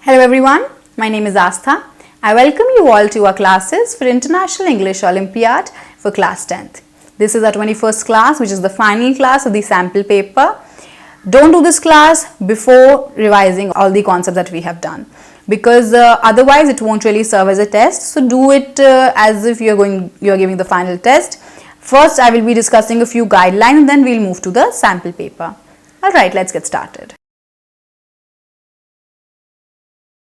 Hello everyone, my name is Aastha. I welcome you all to our classes for International English Olympiad for class 10th. This is our 21st class, which is the final class of the sample paper. Don't do this class before revising all the concepts that we have done, because otherwise it won't really serve as a test. So do it as if you're giving the final test. First I will be discussing a few guidelines, then we'll move to the sample paper. Alright, let's get started.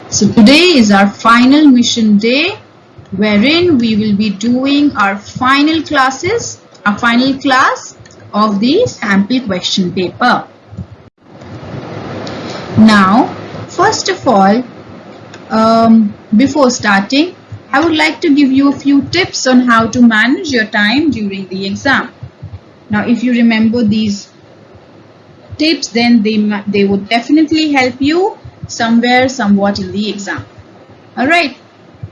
So today is our final mission day, wherein we will be doing our final class of the sample question paper. Now, first of all, before starting, I would like to give you a few tips on how to manage your time during the exam. Now, if you remember these tips, then they would definitely help you somewhat in the exam. Alright,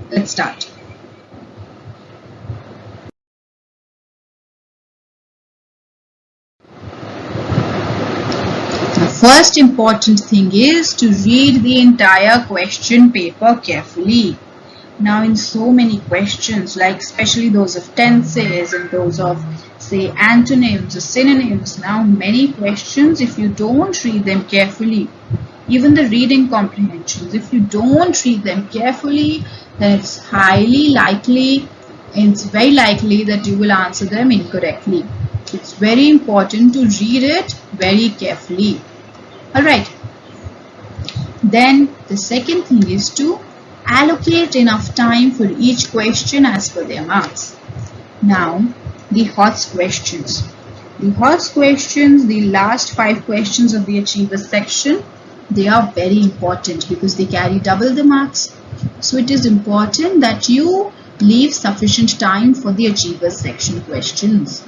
let's start. The first important thing is to read the entire question paper carefully. Now, in so many questions, like especially those of tenses and those of, say, antonyms or synonyms, now many questions, if you don't read them carefully, even the reading comprehensions, if you don't read them carefully, then it's very likely that you will answer them incorrectly. It's very important to read it very carefully. Alright. Then the second thing is to allocate enough time for each question as per their marks. Now, the HOTS questions. The HOTS questions, the last 5 questions of the Achievers section, they are very important because they carry double the marks. So it is important that you leave sufficient time for the Achievers section questions.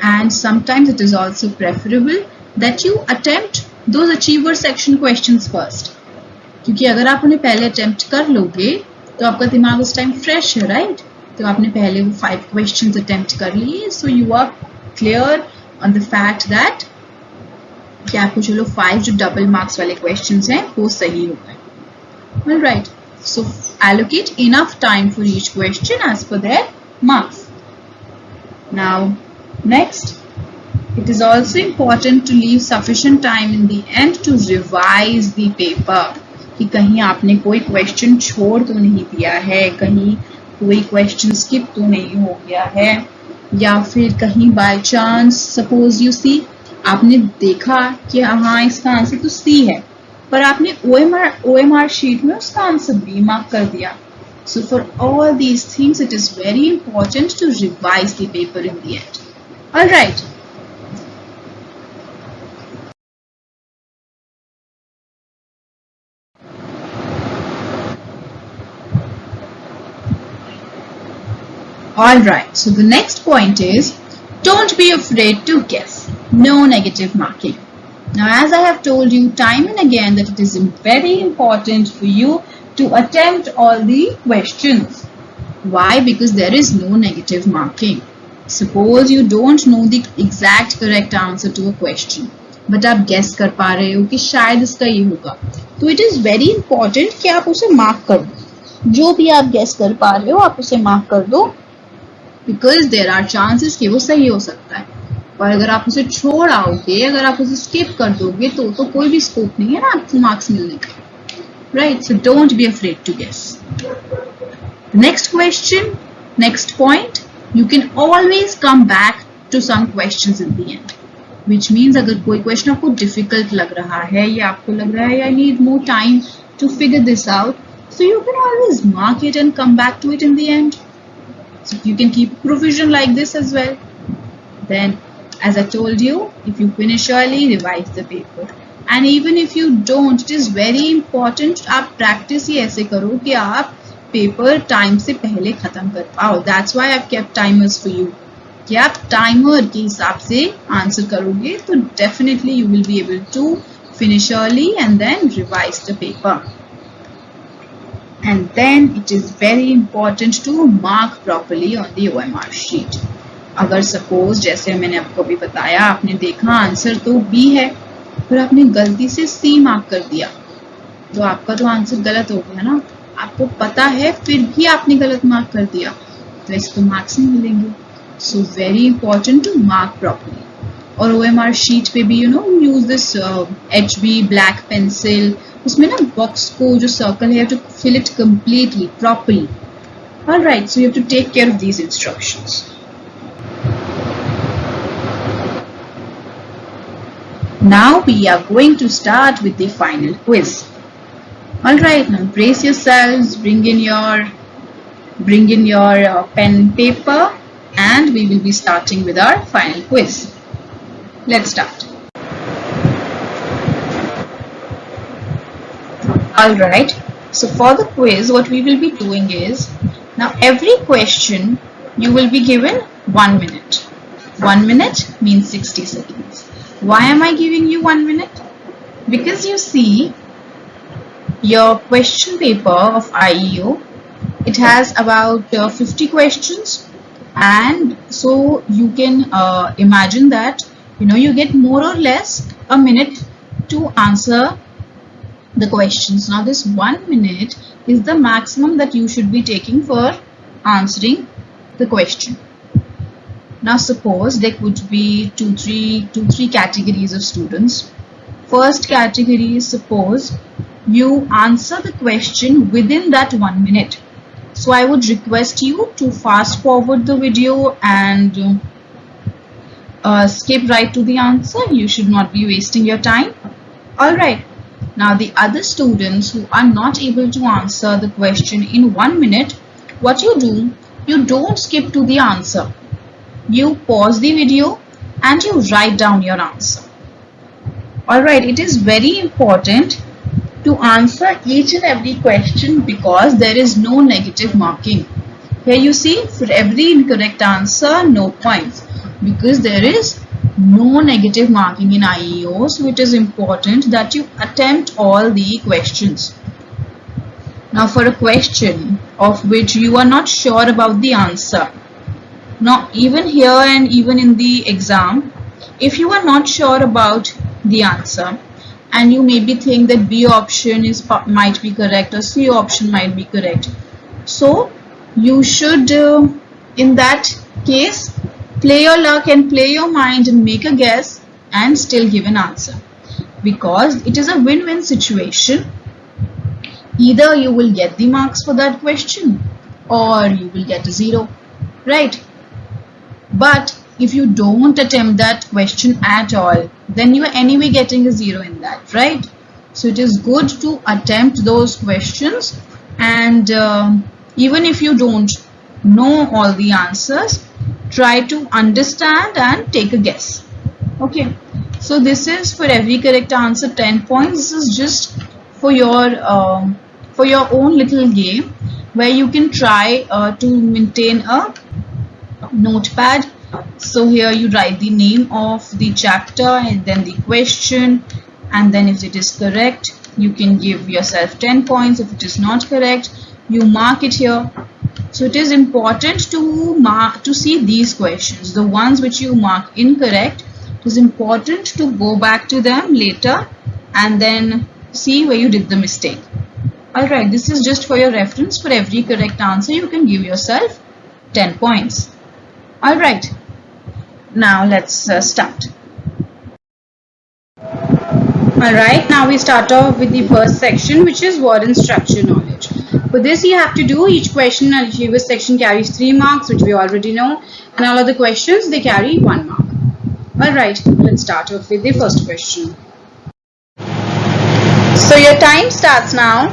And sometimes it is also preferable that you attempt those Achievers section questions first. क्योंकि अगर आप उन्हें पहले attempt कर लोगे तो आपका दिमाग उस time fresh है, right? तो आपने पहले वो 5 questions attempt कर लिए, so you are clear on the fact that कि आपको चलो 5 जो डबल मार्क्स वाले क्वेश्चंस हैं वो सही हो गए. Alright, so allocate enough time for each question as per their marks. Now, next, it is also important to leave sufficient time in the end to revise the paper. कि कहीं आपने कोई क्वेश्चन छोड़ तो नहीं दिया है, कहीं कोई क्वेश्चन स्किप तो नहीं हो गया है, या फिर कहीं by chance suppose you see आपने देखा कि हाँ इसका आंसर तो सी है, पर आपने OMR शीट में उसका आंसर बी मार्क कर दिया. So for all these things, it is very important to revise the paper in the end. Alright. Alright, so the next point is, don't be afraid to guess. No negative marking. Now, as I have told you time and again that it is very important for you to attempt all the questions. Why? Because there is no negative marking. Suppose you don't know the exact correct answer to a question, but आप guess कर पा रहे हो कि शायद इसका ये होगा, तो it is very important कि आप उसे mark कर दो. जो भी आप guess कर पा रहे हो आप उसे mark कर दो, because there are chances कि वो सही हो सकता है. और अगर आप उसे छोड़ आओगे, अगर आप उसे skip कर दोगे तो कोई भी scope नहीं है ना आपको marks मिलने का. Right? So don't be afraid to guess. Next question, next point, you can always come back to some questions in the end. Which means अगर कोई question आपको difficult लग रहा है या आपको लग रहा है I need more time to figure this out, so you can always mark it and come back to it in the end. So you can keep provision like this as well. Then, as I told you, if you finish early, revise the paper. And even if you don't, it is very important आप practice ही ऐसे करो कि आप paper time से पहले खत्म कर पाओ. That's why I've kept timers for you. कि आप timer के हिसाब से answer करोगे तो definitely you will be able to finish early and then revise the paper. And then it is very important to mark properly on the OMR sheet. अगर suppose जैसे मैंने आपको अभी बताया, आपने देखा आंसर तो B है, पर आपने गलती से C मार्क कर दिया, तो आपका तो आंसर गलत हो गया ना, आपको पता है फिर भी आपने गलत मार्क कर दिया, तो इसको मार्क्स नहीं मिलेंगे. So very important to mark properly. और OMR शीट पे भी use this HB black pencil, उसमें ना बॉक्स को जो सर्कल है to fill it completely properly. Alright, so you have to take care of these instructions. Now we are going to start with the final quiz. Alright, now brace yourselves, bring in your pen and paper, and we will be starting with our final quiz. Let's start. Alright, so for the quiz, what we will be doing is, now every question you will be given 1 minute. 1 minute means 60 seconds. Why am I giving you 1 minute? Because you see, your question paper of IEO, it has about 50 questions, and so you can imagine that you get more or less a minute to answer the questions. Now this 1 minute is the maximum that you should be taking for answering the question. Now suppose there could be two, three categories of students. First category is, suppose you answer the question within that 1 minute. So I would request you to fast forward the video and skip right to the answer. You should not be wasting your time. Alright. Now the other students who are not able to answer the question in 1 minute, what you do, you don't skip to the answer. You pause the video and you write down your answer. Alright, it is very important to answer each and every question because there is no negative marking. Here you see, for every incorrect answer, no points, because there is no negative marking in IEO, so it is important that you attempt all the questions. Now for a question of which you are not sure about the answer, now even here and even in the exam, if you are not sure about the answer and you maybe think that B option might be correct or C option might be correct, so you should in that case play your luck and play your mind and make a guess and still give an answer, because it is a win-win situation. Either you will get the marks for that question or you will get a 0, right? But if you don't attempt that question at all, then you are anyway getting a 0 in that, right? So it is good to attempt those questions, and even if you don't know all the answers, try to understand and take a guess. Okay, so this is for every correct answer 10 points. This is just for your own little game where you can try to maintain a notepad. So here you write the name of the chapter and then the question, and then if it is correct you can give yourself 10 points. If it is not correct, you mark it here. So it is important to see these questions, the ones which you mark incorrect. It is important to go back to them later and then see where you did the mistake. Alright, this is just for your reference. For every correct answer you can give yourself 10 points. Alright, now let's start. Alright, now we start off with the first section, which is word and structure knowledge. For this you have to do each question and previous section carries 3 marks, which we already know, and all other questions they carry 1 mark. Alright, let's start off with the first question. So your time starts now.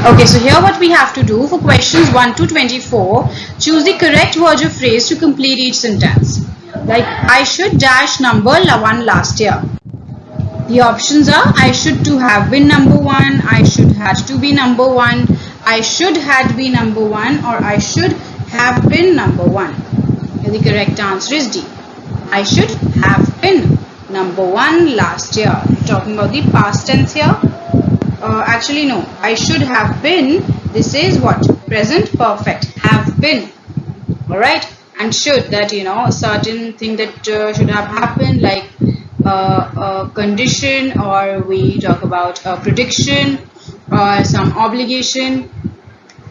Okay, so here what we have to do for questions 1 to 24, choose the correct word or phrase to complete each sentence. Like, I should dash number 1 last year. The options are, I should to have been number 1, I should had to be number 1, I should had be number 1, or I should have been number 1. And the correct answer is D. I should have been number 1 last year. We're talking about the past tense here. Actually no, I should have been, this is what? Present perfect, have been. Alright, and should, that a certain thing that should have happened, like a condition, or we talk about a prediction or some obligation,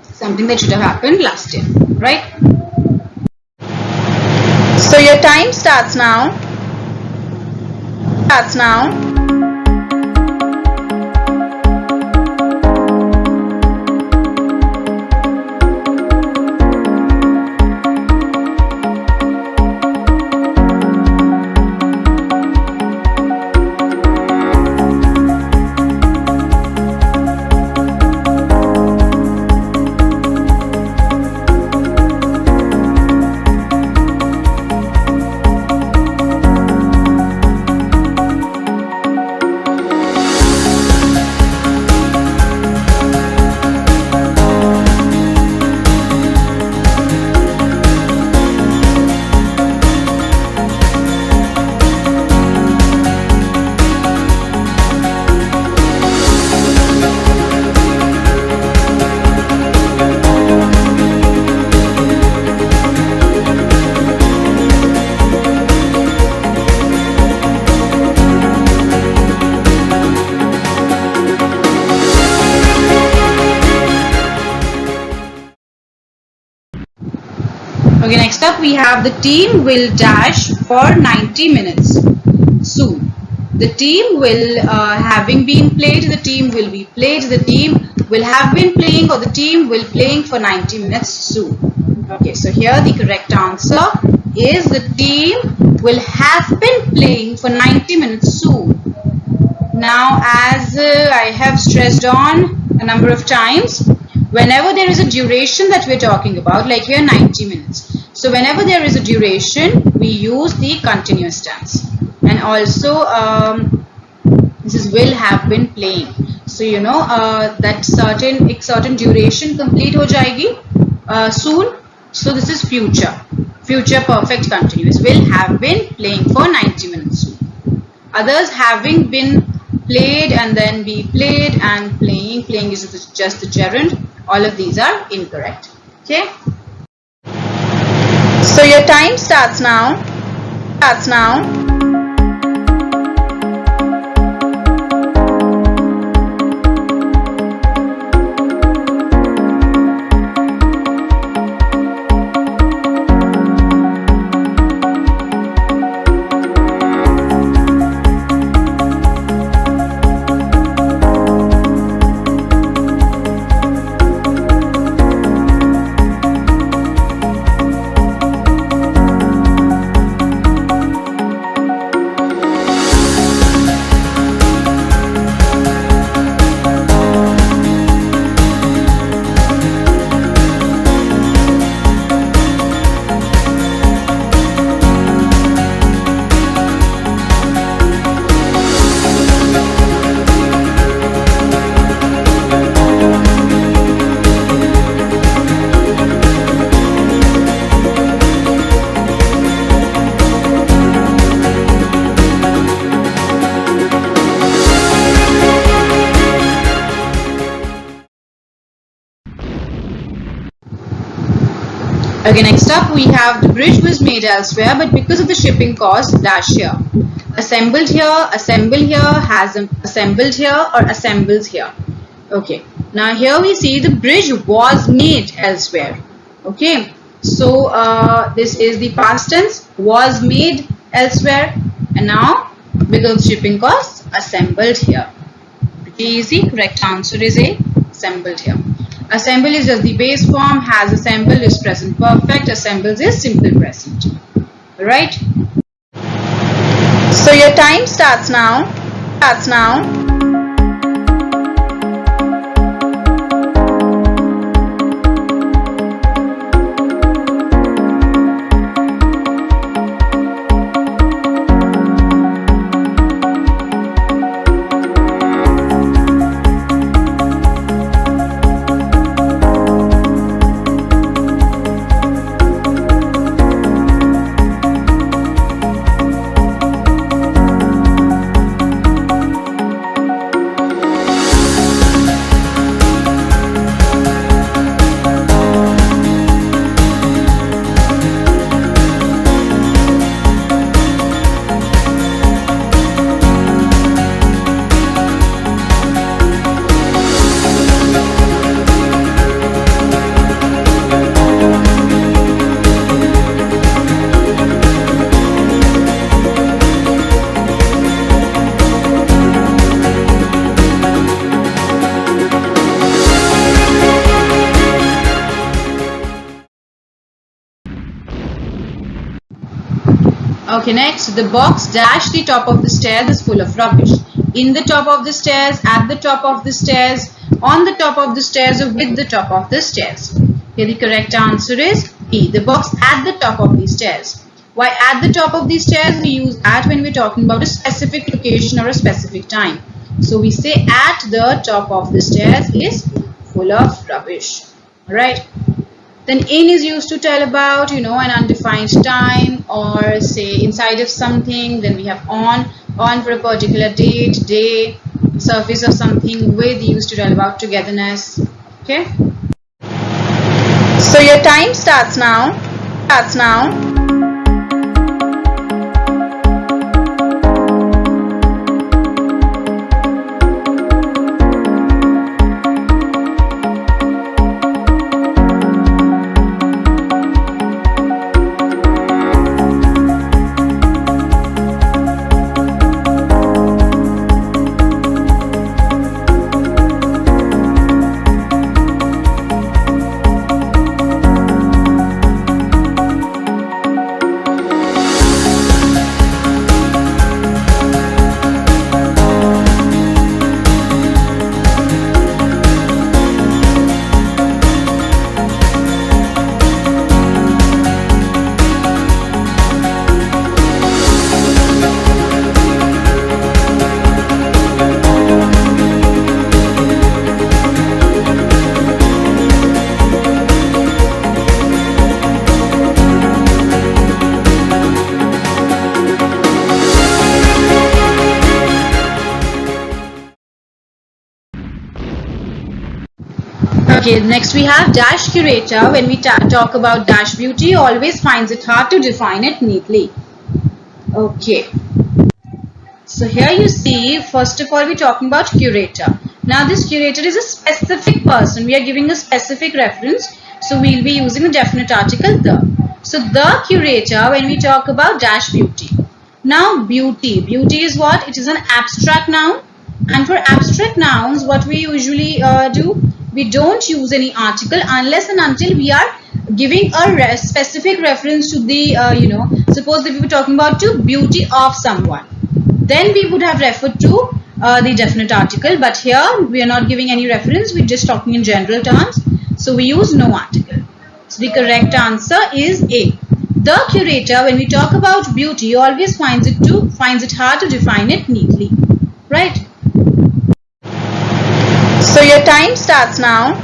something that should have happened last year, right? So your time starts now. Okay, next up we have the team will dash for 90 minutes soon. The team will having been played, the team will be played, the team will have been playing, or the team will playing for 90 minutes soon. Okay, so here the correct answer is the team will have been playing for 90 minutes soon. Now, as I have stressed on a number of times, whenever there is a duration that we're talking about, like here 90 minutes. So whenever there is a duration, we use the continuous tense. And also, this is will have been playing. So that certain duration complete ho jayegi soon. So this is future perfect continuous. Will have been playing for 90 minutes soon. Others having been played and then be played, and playing is just the gerund. All of these are incorrect. Okay. So your time starts now. Okay, next up we have the bridge was made elsewhere, but because of the shipping cost, dash here. Assembled here, assemble here, has assembled here, or assembles here. Okay, now here we see the bridge was made elsewhere. Okay, so this is the past tense, was made elsewhere, and now because of shipping costs, assembled here. Pretty easy. Correct answer is A, assembled here. Assemble is just the base form, has assembled is present perfect, assembles is simple present. Right? So your time starts now. Okay, next, the box dash the top of the stairs is full of rubbish. In the top of the stairs, at the top of the stairs, on the top of the stairs, or with the top of the stairs. Here the correct answer is B, the box at the top of the stairs. Why at the top of the stairs? We use at when we're talking about a specific location or a specific time. So we say at the top of the stairs is full of rubbish. Alright. Then in is used to tell about, an undefined time or say inside of something. Then we have on for a particular date, day, surface of something, with used to tell about togetherness. Okay. So your time starts now. Okay, next we have dash curator. When we talk about dash beauty, always finds it hard to define it neatly. Okay. So here you see, first of all, we're talking about curator. Now this curator is a specific person. We are giving a specific reference. So we'll be using a definite article the. So the curator when we talk about dash beauty. Now beauty. Beauty is what? It is an abstract noun. And for abstract nouns, what we usually do, we don't use any article unless and until we are giving a specific reference to the, suppose that we were talking about the beauty of someone. Then we would have referred to the definite article. But here we are not giving any reference. We're just talking in general terms. So we use no article. So the correct answer is A. The curator, when we talk about beauty, always finds it hard to define it neatly. Right? So your time starts now.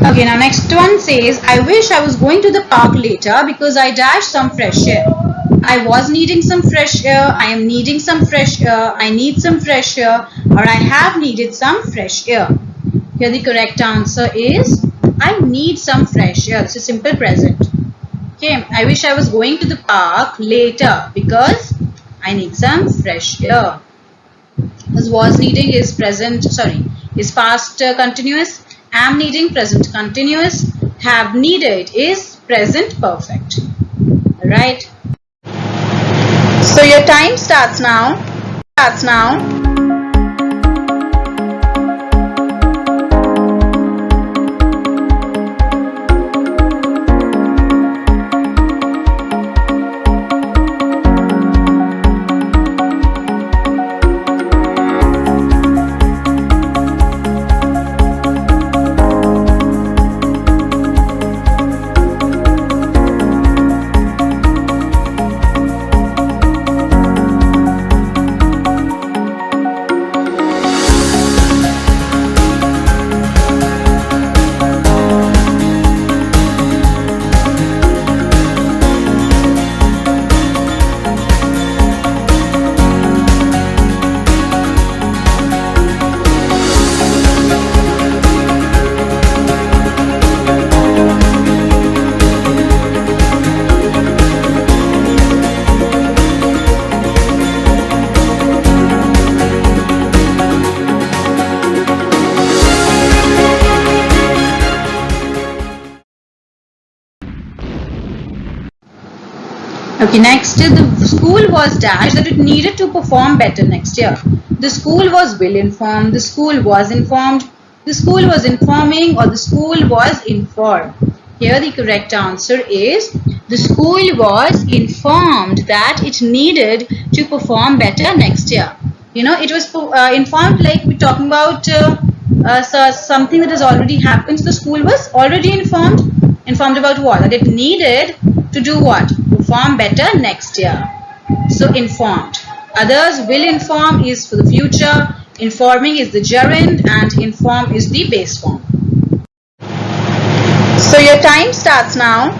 Okay, now next one says, I wish I was going to the park later because I dashed some fresh air. I was needing some fresh air, I am needing some fresh air, I need some fresh air, or I have needed some fresh air. Here the correct answer is, I need some fresh air. This is simple present. Okay, I wish I was going to the park later because I need some fresh air. This was needing is present, is past continuous. Am needing present continuous. Have needed is present perfect. Alright. So your time starts now. Okay, next, the school was dash that it needed to perform better next year. The school was well informed, the school was informed, the school was informing, or the school was informed. Here the correct answer is the school was informed that it needed to perform better next year. You know, it was informed, like we're talking about something that has already happened. So the school was already informed. Informed about what? That it needed to do what? Perform better next year. So informed. Others will inform is for the future. Informing is the gerund and inform is the base form. So your time starts now.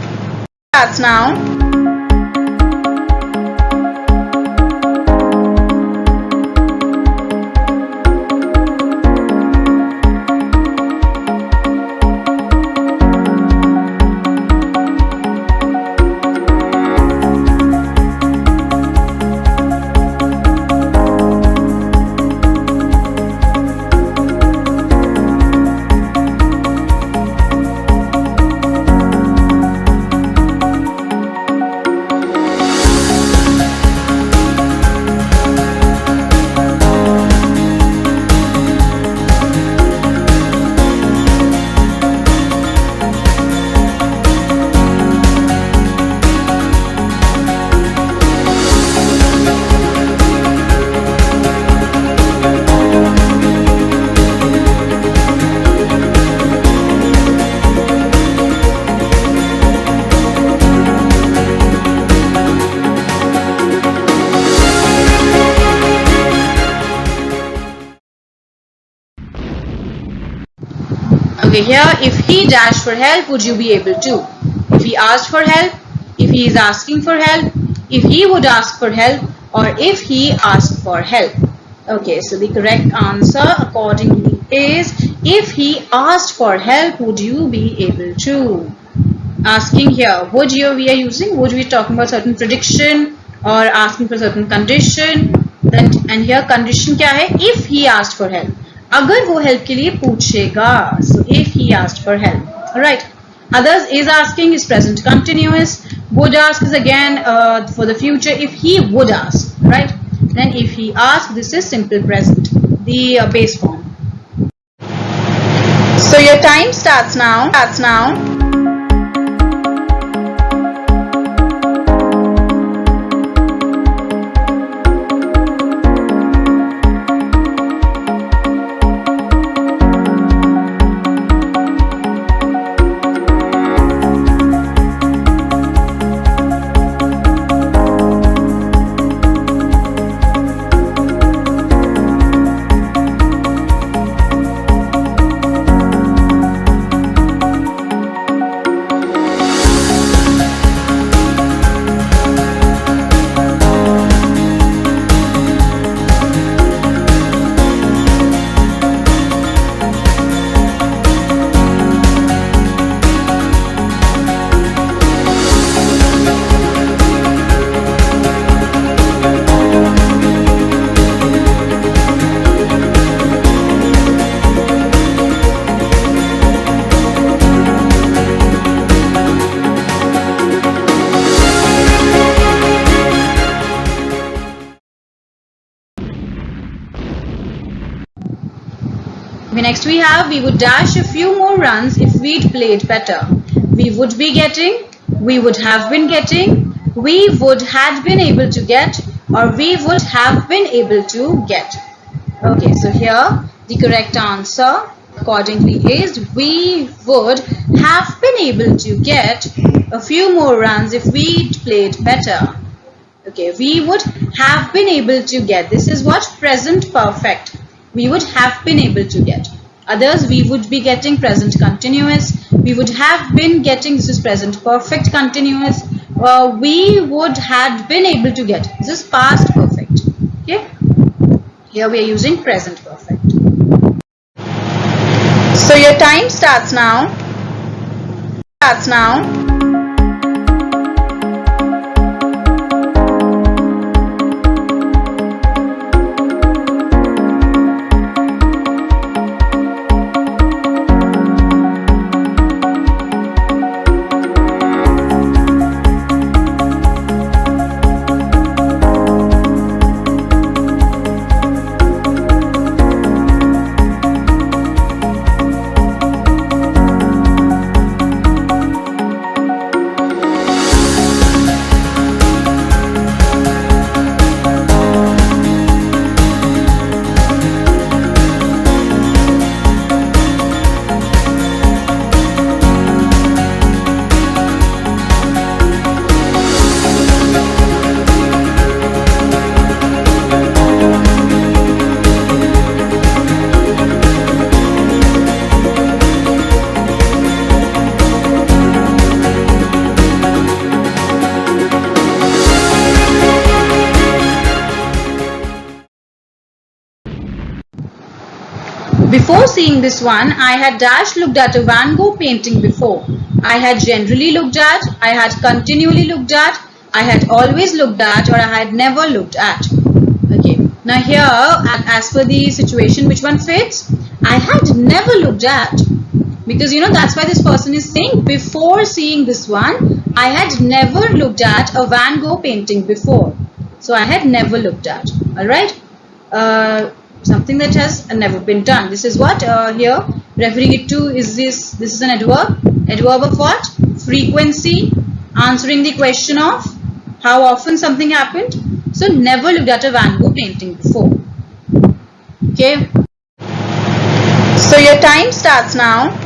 Okay, here if he dashed for help, would you be able to? If he asked for help, if he is asking for help, if he would ask for help, or if he asked for help. Okay, so the correct answer accordingly is if he asked for help, would you be able to? Asking here, would here we are using, would we talking about certain prediction or asking for certain condition. Then and here condition क्या है? If he asked for help. अगर वो help के लिए पूछेगा. So if he asked for help. Alright. Others is asking is present continuous. Would ask is again for the future if he would ask. Right. Then if he asked, this is simple present. The base form. So your time starts now. Next we would dash a few more runs if we'd played better. We would be getting, we would have been getting, we would had been able to get, or we would have been able to get. Okay, so here the correct answer accordingly is we would have been able to get a few more runs if we'd played better. Okay, we would have been able to get. This is what? Present perfect. We would have been able to get. Others, we would be getting present continuous. We would have been getting, this is present perfect continuous. We would had been able to get. This is past perfect. Okay. Here we are using present perfect. So your time starts now. Before seeing this one, I had dash looked at a Van Gogh painting before. I had generally looked at, I had continually looked at, I had always looked at, or I had never looked at. Okay, now here, as per the situation, which one fits? I had never looked at. Because that's why this person is saying before seeing this one, I had never looked at a Van Gogh painting before. So I had never looked at. Alright. Something that has never been done. This is what here referring it to is this. This is an adverb. Adverb of what? Frequency. Answering the question of how often something happened. So never looked at a Van Gogh painting before. Okay. So your time starts now.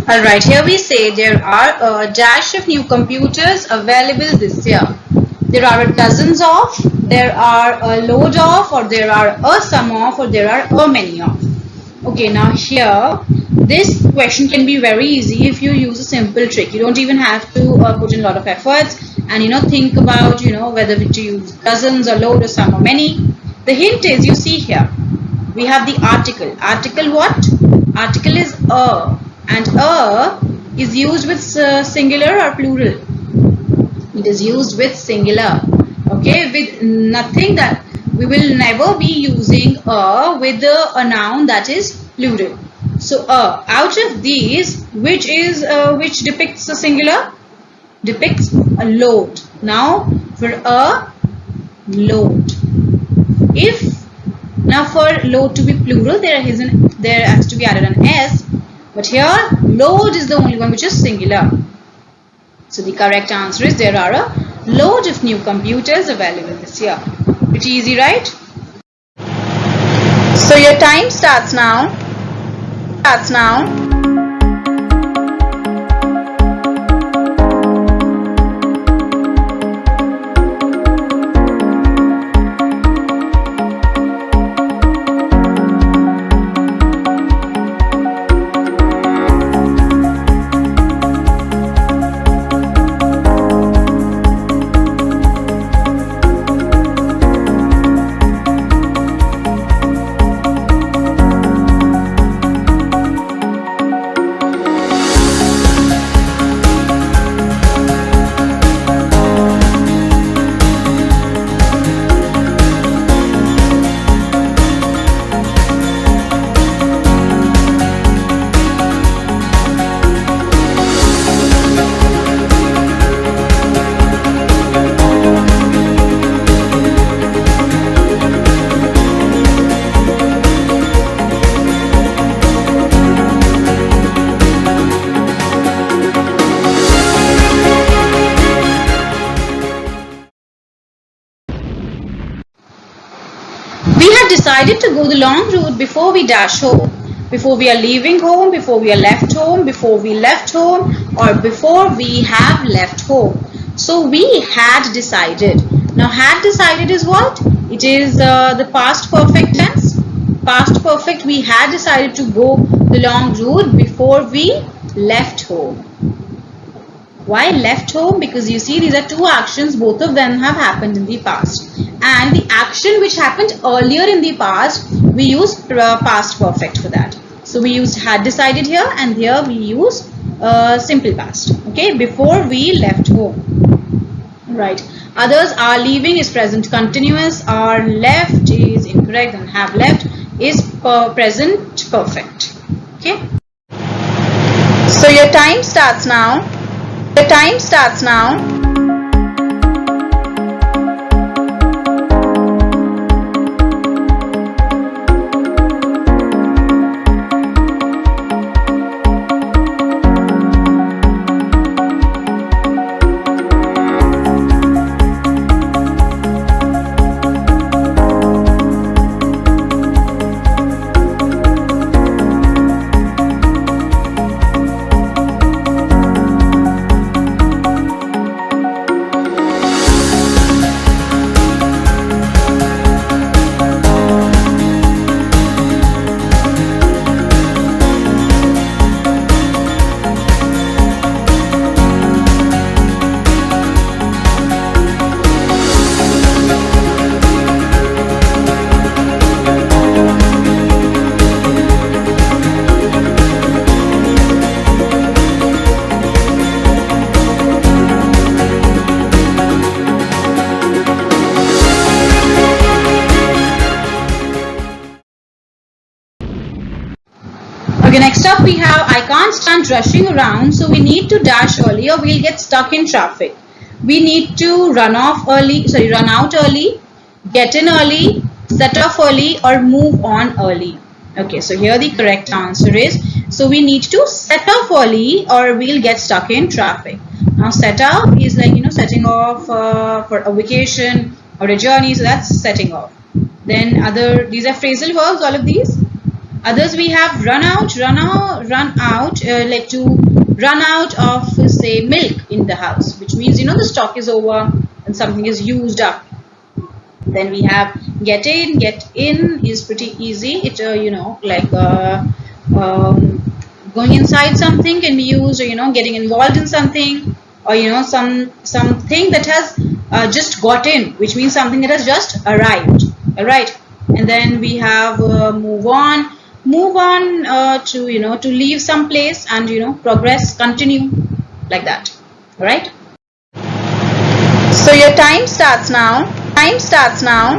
Alright, here we say there are a dash of new computers available this year. There are dozens of, there are a load of, or there are a some of, or there are a many of. Okay, now here, this question can be very easy if you use a simple trick. You don't even have to put in a lot of efforts and think about whether to use dozens or load or some or many. The hint is, you see here, we have the article. Article what? Article is a. And a is used with singular or plural? It is used with singular. Okay, with nothing that we will never be using a with a noun that is plural. So out of these, which depicts a singular? Depicts a load. Now for a load. Now for load to be plural, there has to be added an s. But here, load is the only one which is singular. So the correct answer is there are a load of new computers available this year. Pretty easy, right? So your time starts now. Decided to go the long route before we dash home, before we are leaving home, before we are left home, before we left home, or before we have left home. So we had decided. Now had decided is what? It is the past perfect tense. Past perfect, we had decided to go the long route before we left home. Why left home? Because you see these are two actions, both of them have happened in the past. And the action which happened earlier in the past, we use past perfect for that. So we used had decided here, and here we use simple past. Okay, before we left home. Right. Others, are leaving is present continuous, are left is incorrect, and have left is present perfect. Okay. So your time starts now. Your time starts now. Okay, next up we have, I can't stand rushing around, so we need to dash early or we'll get stuck in traffic. We need to run out early, get in early, set off early, or move on early. Okay, so here the correct answer is, so we need to set off early or we'll get stuck in traffic. Now set off is like, setting off for a vacation or a journey, so that's setting off. Then these are phrasal verbs, all of these. Others we have run out, like to run out of, say, milk in the house, which means, the stock is over and something is used up. Then we have get in is pretty easy. It, like going inside something can be used, or, getting involved in something, or, something that has just got in, which means something that has just arrived. All right. And then we have move on to leave some place and progress, continue, like that. All right. So your time starts now. Time starts now.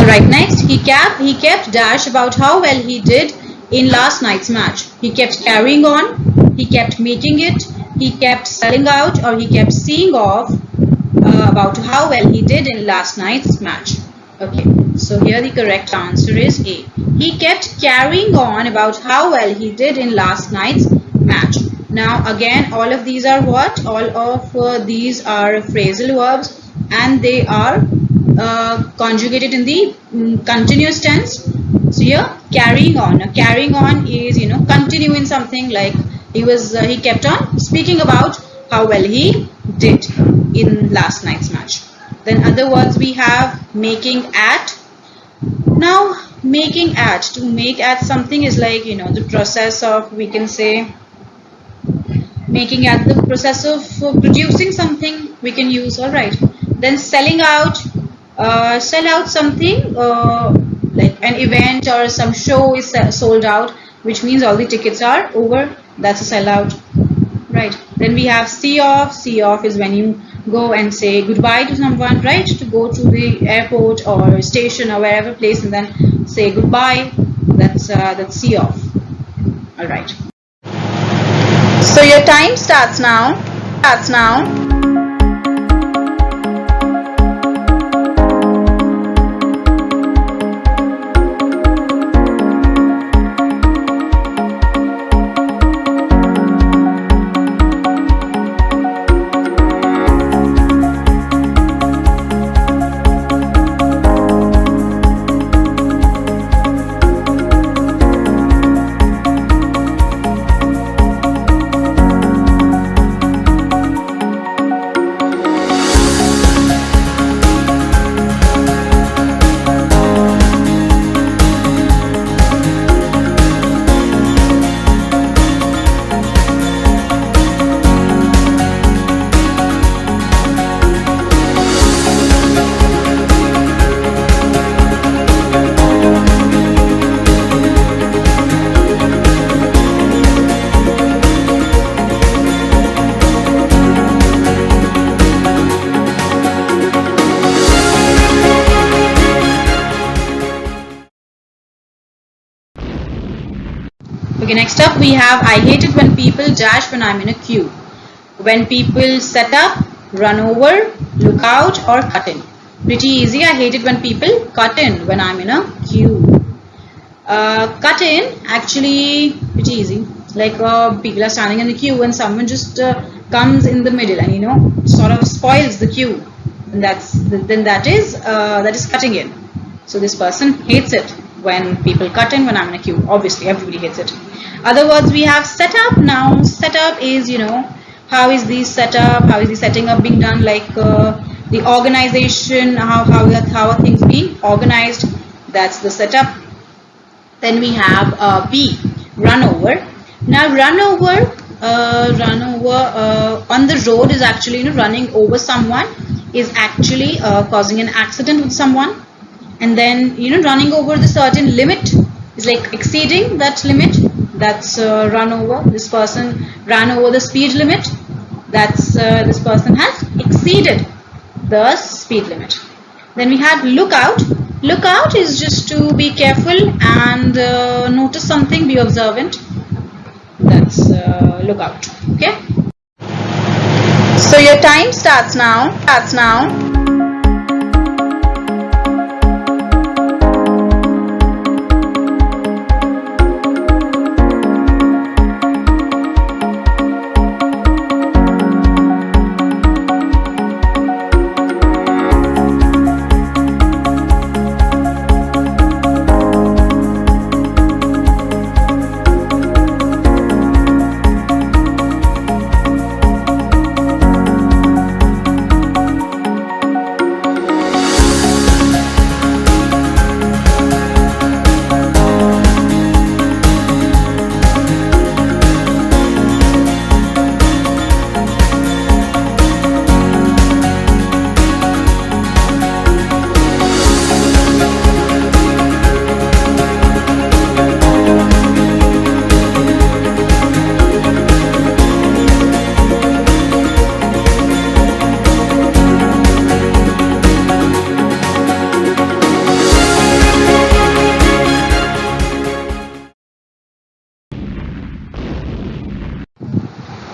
Right, next he kept dash about how well he did in last night's match. He kept carrying on, he kept making it, he kept selling out, or he kept seeing off about how well he did in last night's match. Okay, so here the correct answer is A. He kept carrying on about how well he did in last night's match. Now again, all of these are what? All of these are phrasal verbs and they are conjugated in the continuous tense. So here carrying on. Now, carrying on is continue in something, like he kept on speaking about how well he did in last night's match. Then other words we have making at. Now making at, to make at something is like the process of, we can say, making at the process of producing something we can use. All right. Then selling out, sell out something, like an event or some show is sold out, which means all the tickets are over. That's a sellout. right? Then we have see off. See off is when you go and say goodbye to someone, right? To go to the airport or station or wherever place and then say goodbye. That's see off. All right. So your time starts now. Okay, next up we have I hate it when people dash when I'm in a queue. When people set up, run over, look out or cut in. Pretty easy. I hate it when people cut in when I'm in a queue. Cut in, actually pretty easy. Like people are standing in the queue and someone just comes in the middle and sort of spoils the queue. And that is cutting in. So this person hates it when people cut in when I'm in a queue. Obviously, everybody hates it. Other words, we have set up. Now, set up is, how is the setup? How is the setting up being done? Like the organization, how are things being organized? That's the setup. Then we have B, run over. Now, run over on the road is actually, running over someone is actually causing an accident with someone. And then, running over the certain limit is like exceeding that limit. That's run over. This person ran over the speed limit. That's this person has exceeded the speed limit. Then we have look out. Look out is just to be careful and notice something, be observant. That's look out. Okay. So your time starts now.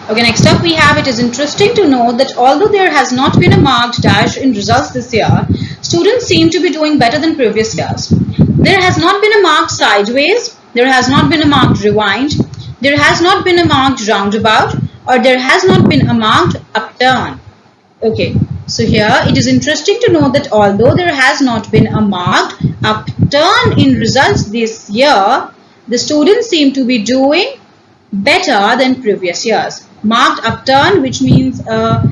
Okay, next up we have, it is interesting to note that although there has not been a marked dash in results this year, students seem to be doing better than previous years. There has not been a marked sideways, there has not been a marked rewind, there has not been a marked roundabout, or there has not been a marked upturn. Okay, so here it is interesting to note that although there has not been a marked upturn in results this year, the students seem to be doing better than previous years. Marked upturn, which means a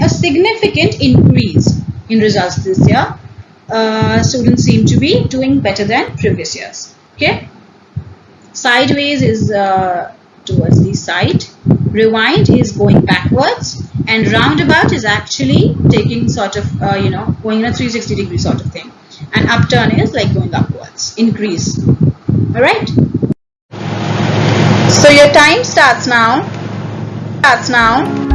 significant increase in results this year. Students seem to be doing better than previous years. Okay. Sideways is towards the side. Rewind is going backwards, and roundabout is actually taking sort of going in a 360-degree sort of thing. And upturn is like going upwards, increase. All right. So your time starts now. Starts now.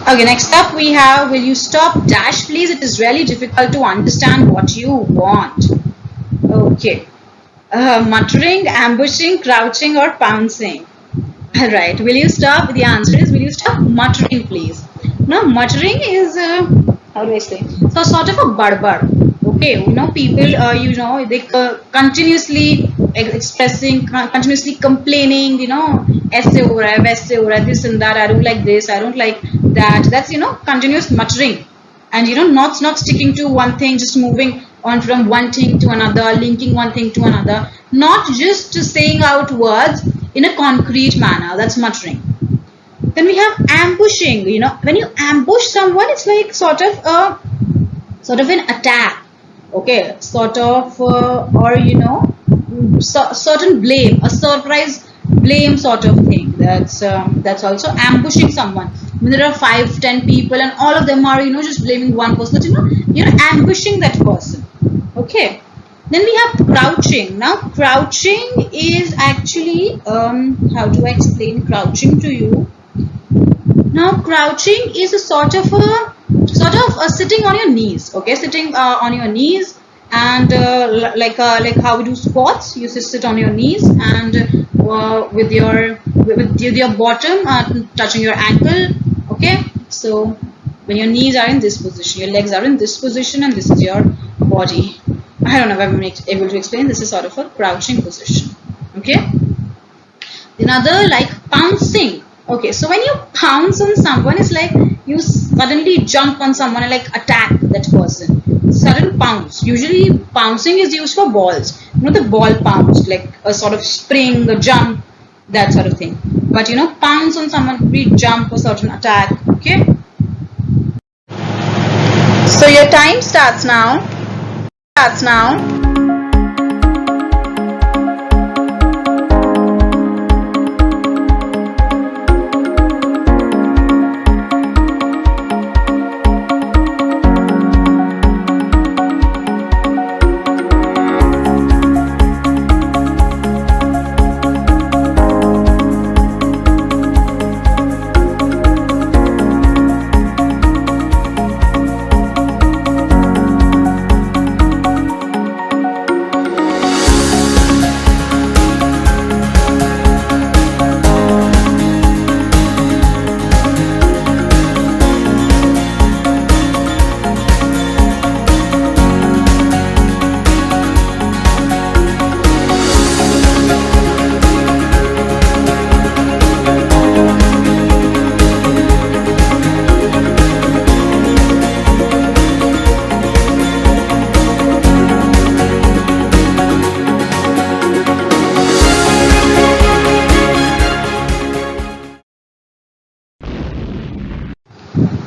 Okay, next up we have, will you stop dash please? It is really difficult to understand what you want. Okay. Muttering, ambushing, crouching or pouncing? Alright, will you stop? The answer is, will you stop muttering please? Now muttering is, how do I say? So sort of a barbar. Okay, people, they continuously expressing, continuously complaining, aise ho raha hai, waise ho raha hai, this and that, I don't like this, I don't like that. That's, continuous muttering. And, not sticking to one thing, just moving on from one thing to another, linking one thing to another, not just saying out words in a concrete manner. That's muttering. Then we have ambushing. When you ambush someone, it's like sort of an attack. Okay, sort of, certain blame, a surprise blame sort of thing. That's also ambushing someone. When there are 5-10 people and all of them are, just blaming one person, you're ambushing that person. Okay. Then we have crouching. Now, crouching is actually, how do I explain crouching to you? Now, crouching is a sort of sitting on your knees. Okay, sitting on your knees, and like how we do squats. You sit on your knees and with your bottom touching your ankle. Okay, so when your knees are in this position, your legs are in this position, and this is your body. I don't know if I'm able to explain. This is sort of a crouching position. Okay. Another, like pouncing. Okay, so when you pounce on someone, it's like you suddenly jump on someone and like attack that person. Sudden pounce. Usually pouncing is used for balls. The ball pounce, like a sort of spring, a jump, that sort of thing. But pounce on someone could be jump or certain attack. Okay. So your time starts now.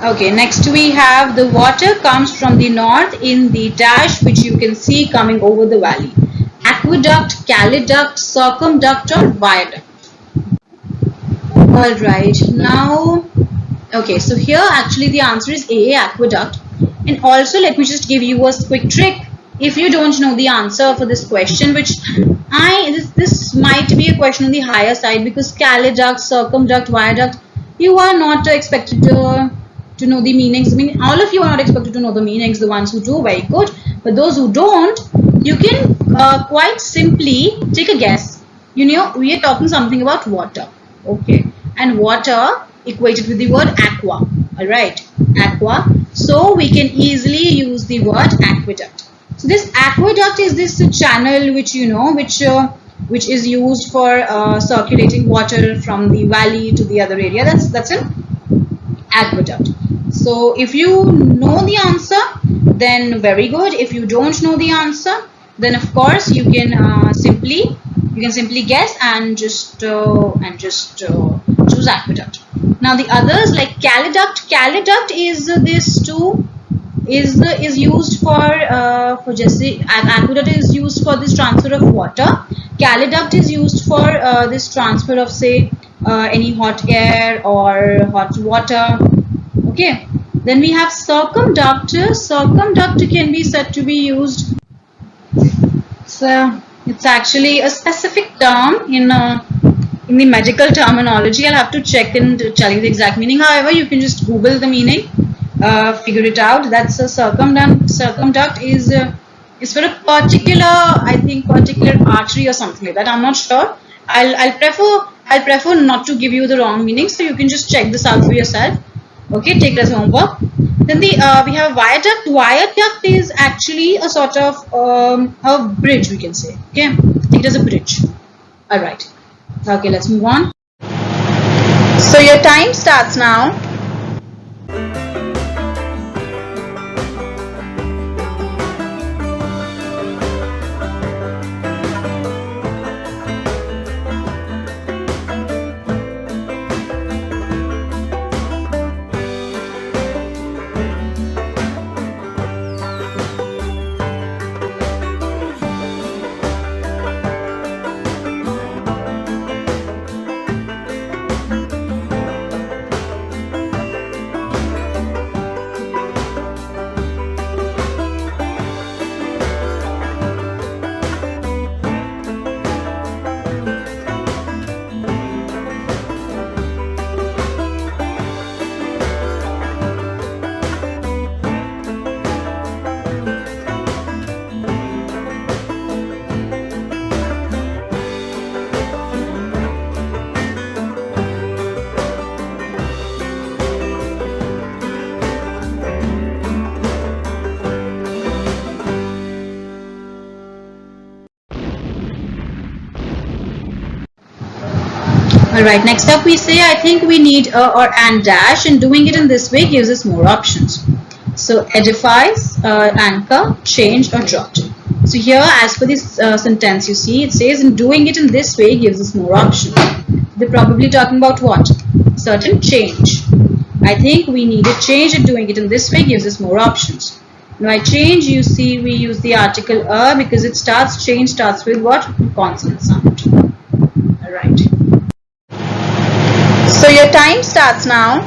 Okay, next we have the water comes from the north in the dash which you can see coming over the valley. Aqueduct, caliduct, circumduct or viaduct. Alright, now, okay, so here actually the answer is A, aqueduct. And also let me just give you a quick trick. If you don't know the answer for this question, which this might be a question on the higher side, because caliduct, circumduct, viaduct, you are not expected to know the meanings. I mean, all of you are not expected to know the meanings. The ones who do, very good. But those who don't, you can quite simply take a guess. You know, we are talking something about water. Okay. And water equated with the word aqua. Alright. Aqua. So we can easily use the word aqueduct. So this aqueduct is this channel which which is used for circulating water from the valley to the other area. That's an aqueduct. So if you know the answer, then very good. If you don't know the answer, then of course you can simply guess and just choose aqueduct. Now the others like caliduct. Caliduct is this too is used for just aqueduct is used for this transfer of water. Caliduct is used for this transfer of say any hot air or hot water. Okay. Then we have circumduct. Circumduct can be said to be used. So it's actually a specific term in the medical terminology. I'll have to check and tell you the exact meaning. However, you can just Google the meaning, figure it out. That's a circumduct. Circumduct is for a particular, I think, particular artery or something like that. I'm not sure. I'll prefer not to give you the wrong meaning, so you can just check this out for yourself. Okay, take it as homework. Then we have viaduct. Viaduct is actually a sort of a bridge, we can say. Okay, take it as a bridge. All right. Okay, let's move on. So your time starts now. Alright, next up we say I think we need a or and dash, and doing it in this way gives us more options. So edifies, anchor, change or dropped. So here as per this sentence you see it says and doing it in this way gives us more options. They're probably talking about what? Certain change. I think we need a change and doing it in this way gives us more options. Now I change, you see we use the article a because it change starts with what? Consonant sound. Alright. So your time starts now.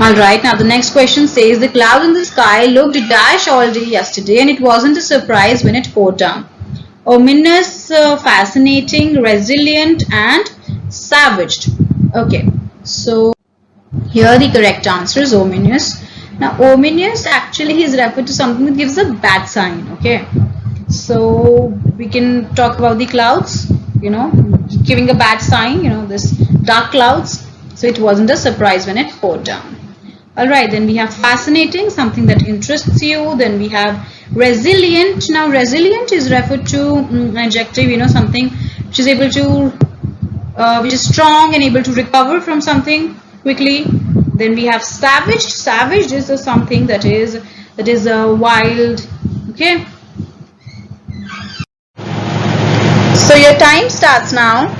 Alright, now the next question says the cloud in the sky looked dash all day yesterday and it wasn't a surprise when it poured down. Ominous, fascinating, resilient and savaged. Okay, so here the correct answer is ominous. Now ominous actually is referred to something that gives a bad sign. Okay, so we can talk about the clouds. giving a bad sign, this dark clouds. So it wasn't a surprise when it poured down. Alright, then we have fascinating, something that interests you. Then we have resilient. Now resilient is referred to an adjective, something which is able to, which is strong and able to recover from something quickly. Then we have savage. Savage is something that is wild. Okay. So your time starts now.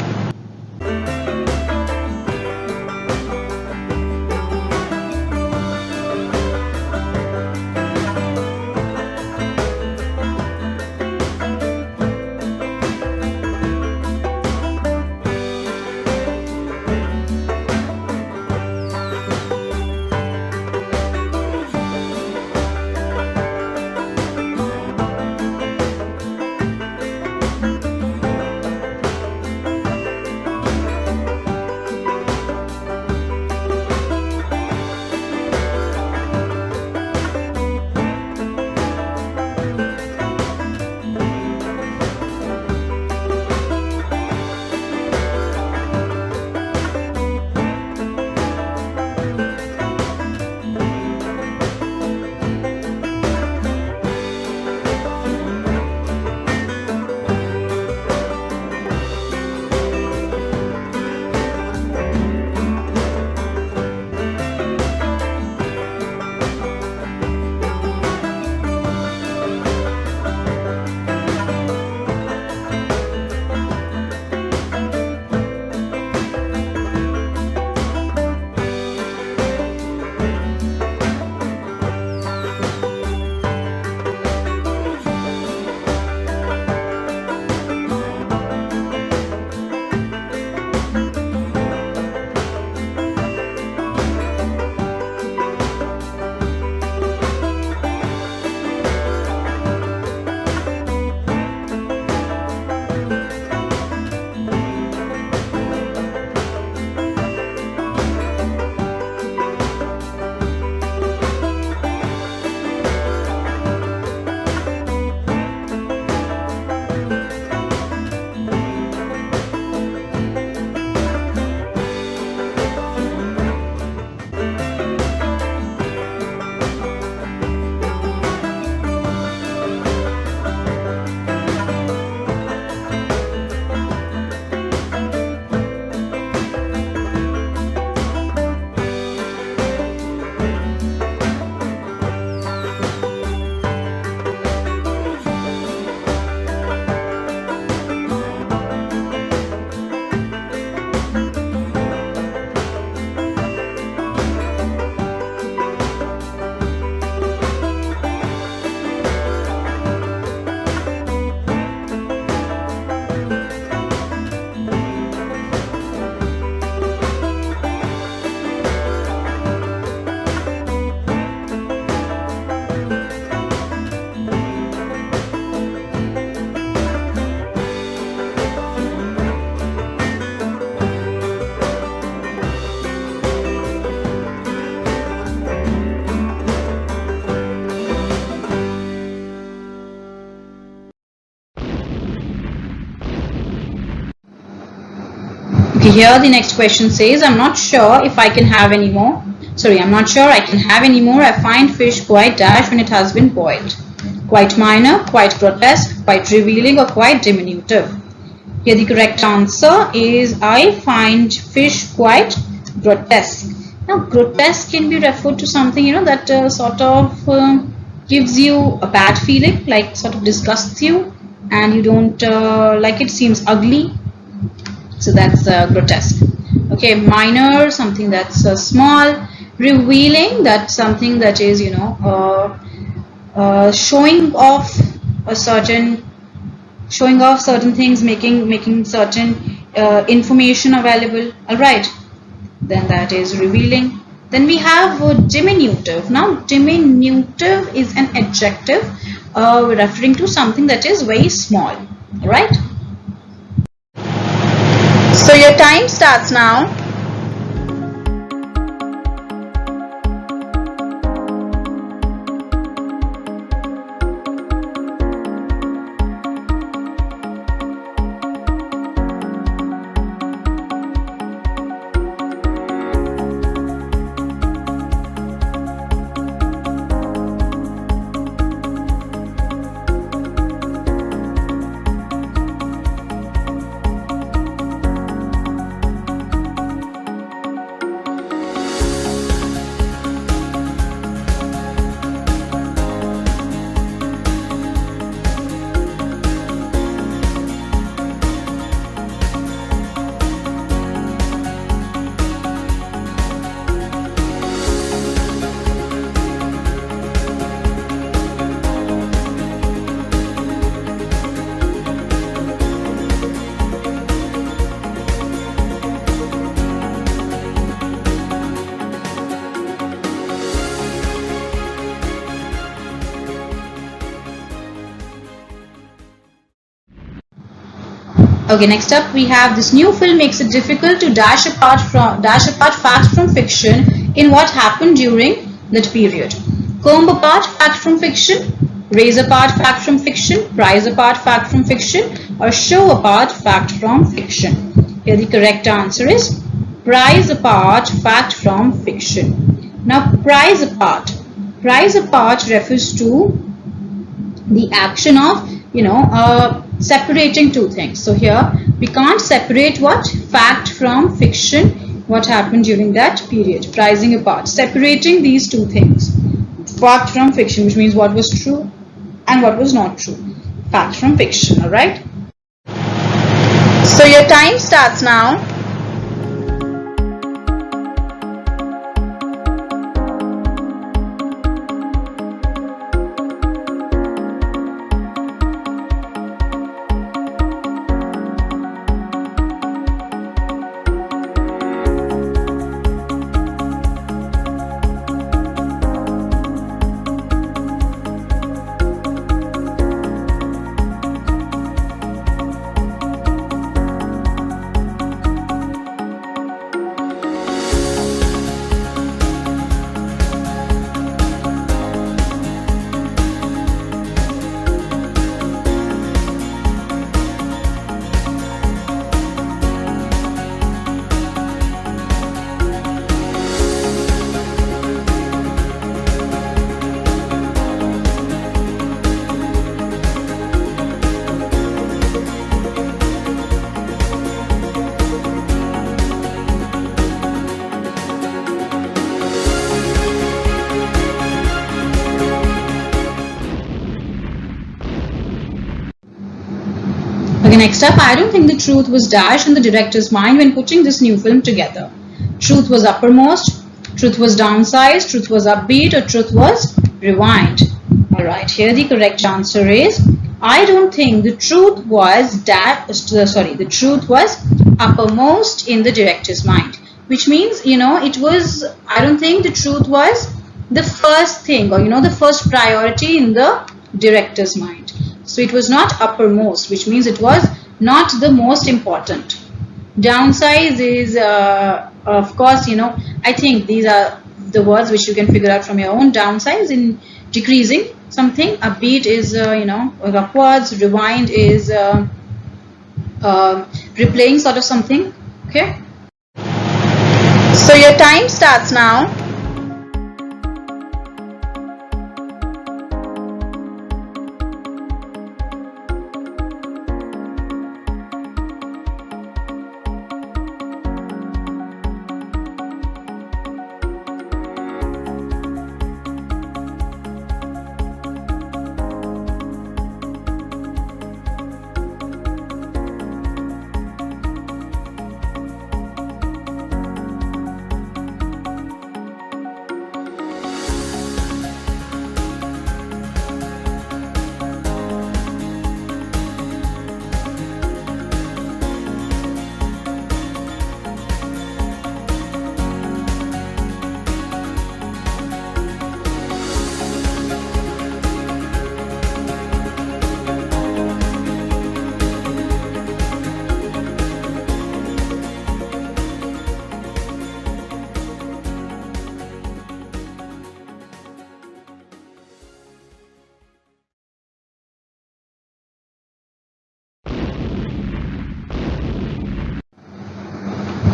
Okay, here the next question says, I'm not sure if I can have any more. Sorry, I'm not sure I can have any more. I find fish quite dash when it has been boiled. Quite minor, quite grotesque, quite revealing, or quite diminutive. Here the correct answer is I find fish quite grotesque. Now grotesque can be referred to something that sort of gives you a bad feeling, like sort of disgusts you and you don't like it, seems ugly. So that's grotesque. Okay, minor, something that's small. Revealing, that's something that is showing off certain things, making certain information available. All right, then that is revealing. Then we have diminutive. Now diminutive is an adjective referring to something that is very small. All right. So your time starts now. Okay, next up we have this new film makes it difficult to dash apart fact from fiction in what happened during that period. Comb apart fact from fiction, raise apart fact from fiction, prize apart fact from fiction, or show apart fact from fiction. Here the correct answer is prize apart fact from fiction. Now prize apart refers to the action of separating two things. So here we can't separate what? Fact from fiction, what happened during that period. Prizing apart, separating these two things. Fact from fiction, which means what was true and what was not true. Fact from fiction, alright? So your time starts now. Okay, next up, I don't think the truth was dashed in the director's mind when putting this new film together. Truth was uppermost, truth was downsized, truth was upbeat, or truth was rewind. Alright, here the correct answer is, I don't think the truth was the truth was uppermost in the director's mind. Which means, it was, I don't think the truth was the first thing or, the first priority in the director's mind. So it was not uppermost, which means it was not the most important. Downsize is, of course, I think these are the words which you can figure out from your own. Downsize in decreasing something. Upbeat is, upwards. Rewind is replaying sort of something. Okay. So your time starts now.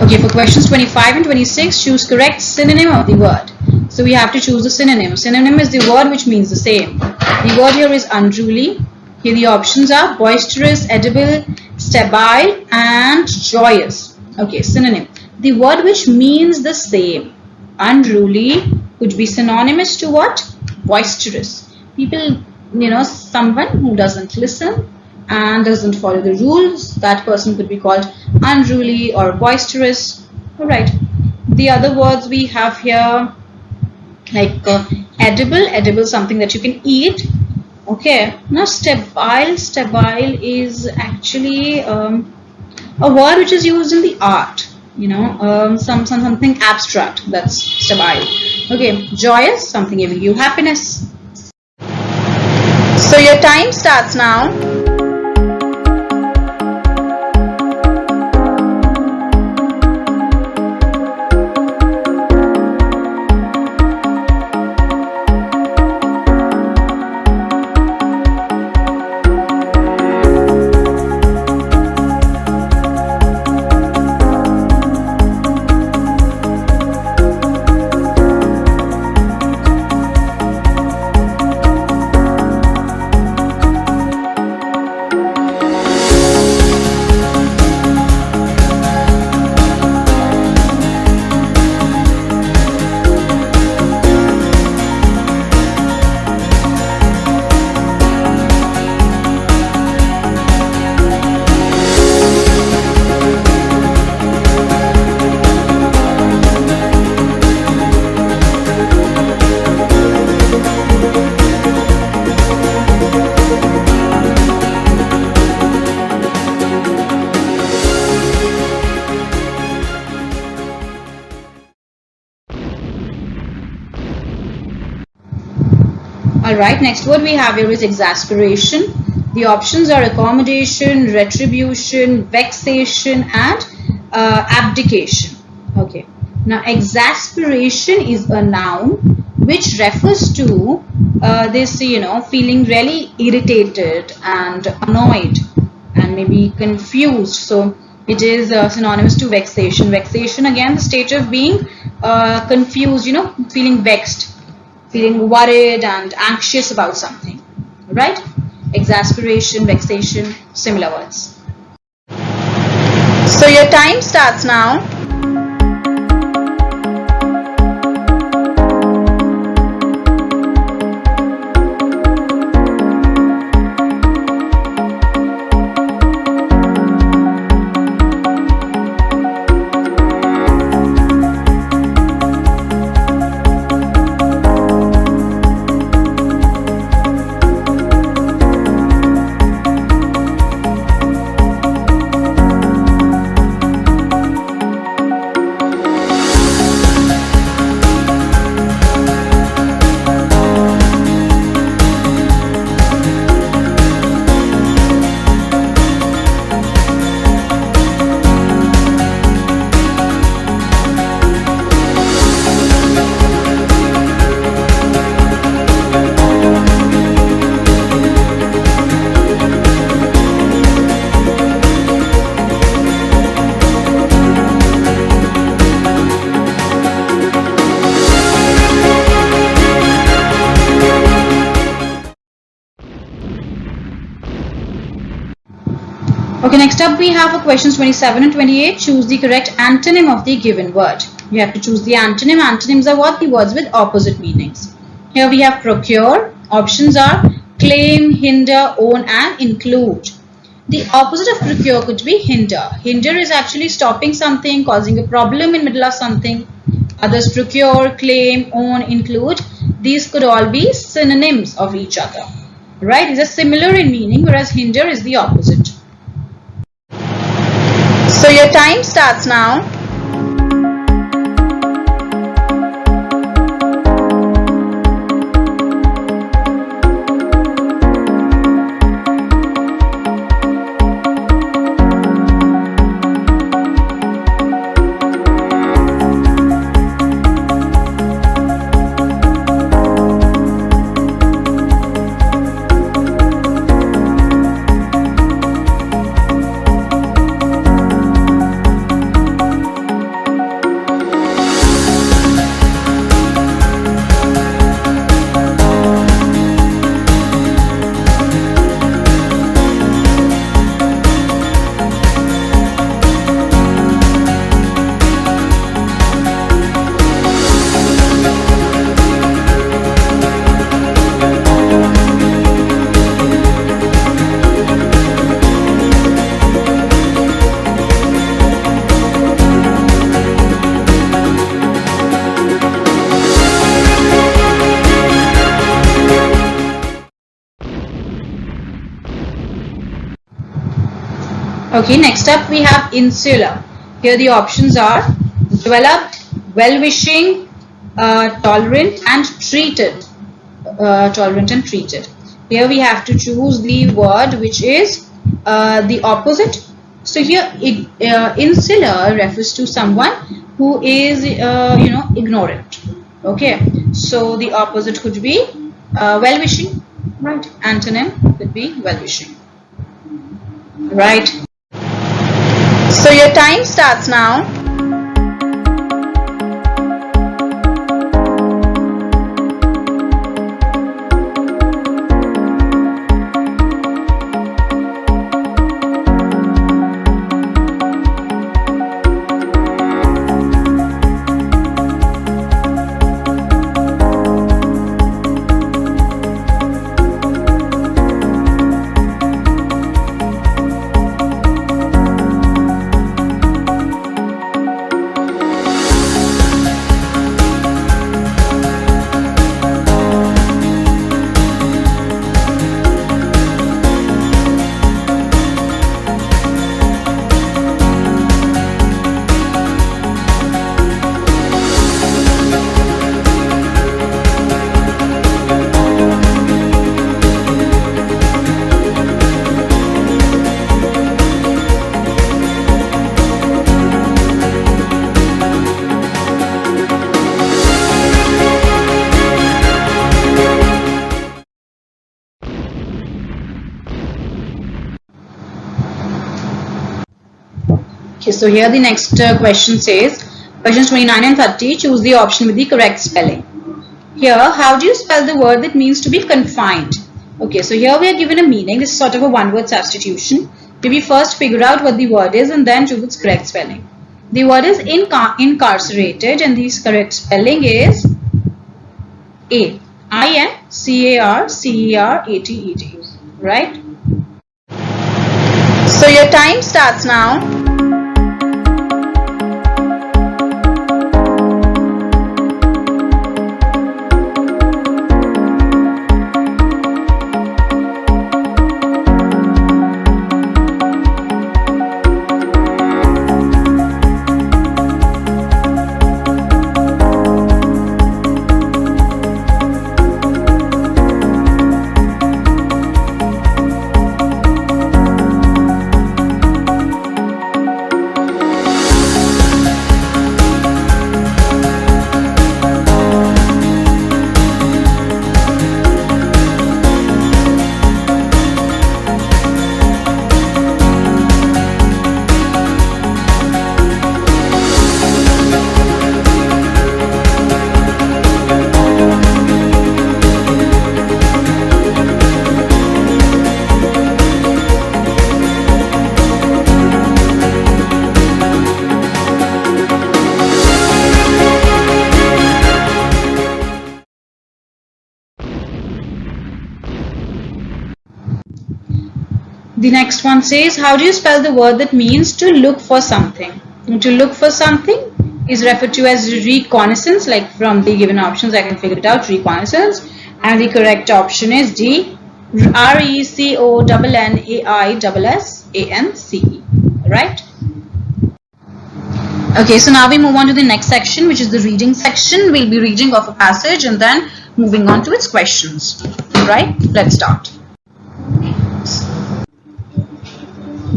Okay, for questions 25 and 26, choose correct synonym of the word. So we have to choose the synonym. Synonym is the word which means the same. The word here is unruly. Here the options are boisterous, edible, stabile, and joyous. Okay, synonym. The word which means the same. Unruly could be synonymous to what? Boisterous. People, someone who doesn't listen and doesn't follow the rules, that person could be called unruly or boisterous. Alright, the other words we have here, like edible, something that you can eat. Okay, now stabile is actually a word which is used in the art, something abstract, that's stabile. Okay, joyous, something giving you happiness. So your time starts now. Alright, next word we have here is exasperation. The options are accommodation, retribution, vexation, and abdication. Okay. Now, exasperation is a noun which refers to this, feeling really irritated and annoyed and maybe confused. So, it is synonymous to vexation. Vexation, again, the state of being confused, feeling vexed, feeling worried and anxious about something. Right? Exasperation, vexation, similar words. So, your time starts now. Okay, next up we have for questions 27 and 28. Choose the correct antonym of the given word. You have to choose the antonym. Antonyms are what? The words with opposite meanings. Here we have procure. Options are claim, hinder, own, and include. The opposite of procure could be hinder. Hinder is actually stopping something, causing a problem in middle of something. Others procure, claim, own, include. These could all be synonyms of each other. Right? These are similar in meaning, whereas hinder is the opposite. So your time starts now. Okay, next up we have insular. Here the options are developed, well-wishing, tolerant and treated. Here we have to choose the word which is the opposite. So here insular refers to someone who is ignorant. Okay, so the opposite could be well-wishing, right? Antonym could be well-wishing, right? So your time starts now. so here the next question says, questions 29 and 30, choose the option with the correct spelling. Here, how do you spell the word that means to be confined? Okay, so here we are given a meaning. This is sort of a one-word substitution. We first figure out what the word is and then choose its correct spelling. The word is incarcerated, and the correct spelling is INCARCERATED, right? So your time starts now. The next one says, how do you spell the word that means to look for something? And to look for something is referred to as reconnaissance. Like from the given options, I can figure it out, reconnaissance. And the correct option is D, RECONNAISSANCE, right? Okay, so now we move on to the next section, which is the reading section. We'll be reading off a passage and then moving on to its questions, right? Let's start.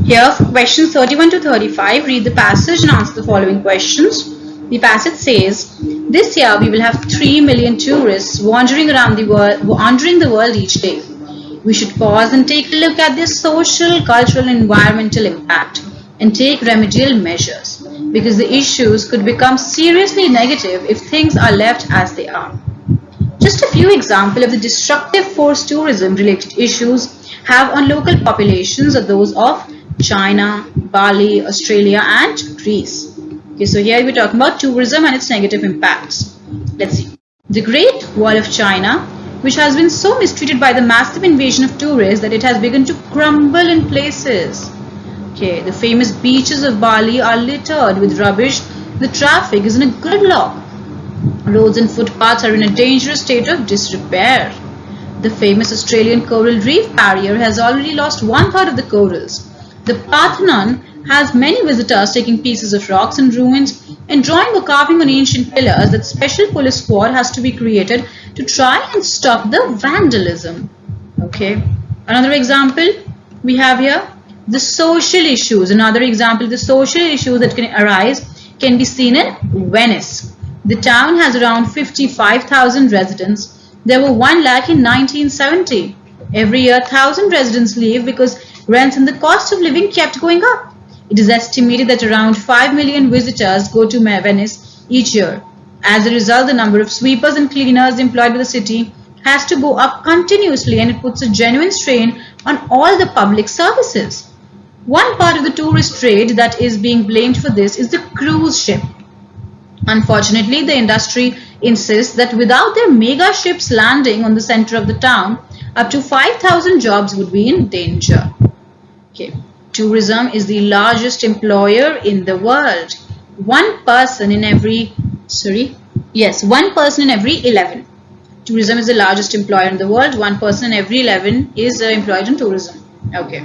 Here, for questions 31 to 35, read the passage and answer the following questions. The passage says, this year we will have 3 million tourists wandering the world each day. We should pause and take a look at their social, cultural, and environmental impact and take remedial measures, because the issues could become seriously negative if things are left as they are. Just a few examples of the destructive force tourism related issues have on local populations are those of China, Bali, Australia, and Greece. Okay, so here we're talking about tourism and its negative impacts. Let's see. The Great Wall of China, which has been so mistreated by the massive invasion of tourists that it has begun to crumble in places. Okay, the famous beaches of Bali are littered with rubbish. The traffic is in a gridlock. Roads and footpaths are in a dangerous state of disrepair. The famous Australian coral reef barrier has already lost 1/3 of the corals. The Parthenon has many visitors taking pieces of rocks and ruins and drawing or carving on ancient pillars. That special police squad has to be created to try and stop the vandalism. Okay, another example we have here, the social issues. Another example, the social issues that can arise can be seen in Venice. The town has around 55,000 residents. There were 1 lakh in 1970. Every year, 1,000 residents leave because rents and the cost of living kept going up. It is estimated that around 5 million visitors go to Venice each year. As a result, the number of sweepers and cleaners employed by the city has to go up continuously, and it puts a genuine strain on all the public services. One part of the tourist trade that is being blamed for this is the cruise ship. Unfortunately, the industry insists that without their mega ships landing on the center of the town, up to 5,000 jobs would be in danger. Okay. Tourism is the largest employer in the world. One person in every 11. Tourism is the largest employer in the world. 1 person in every 11 is employed in tourism. Okay,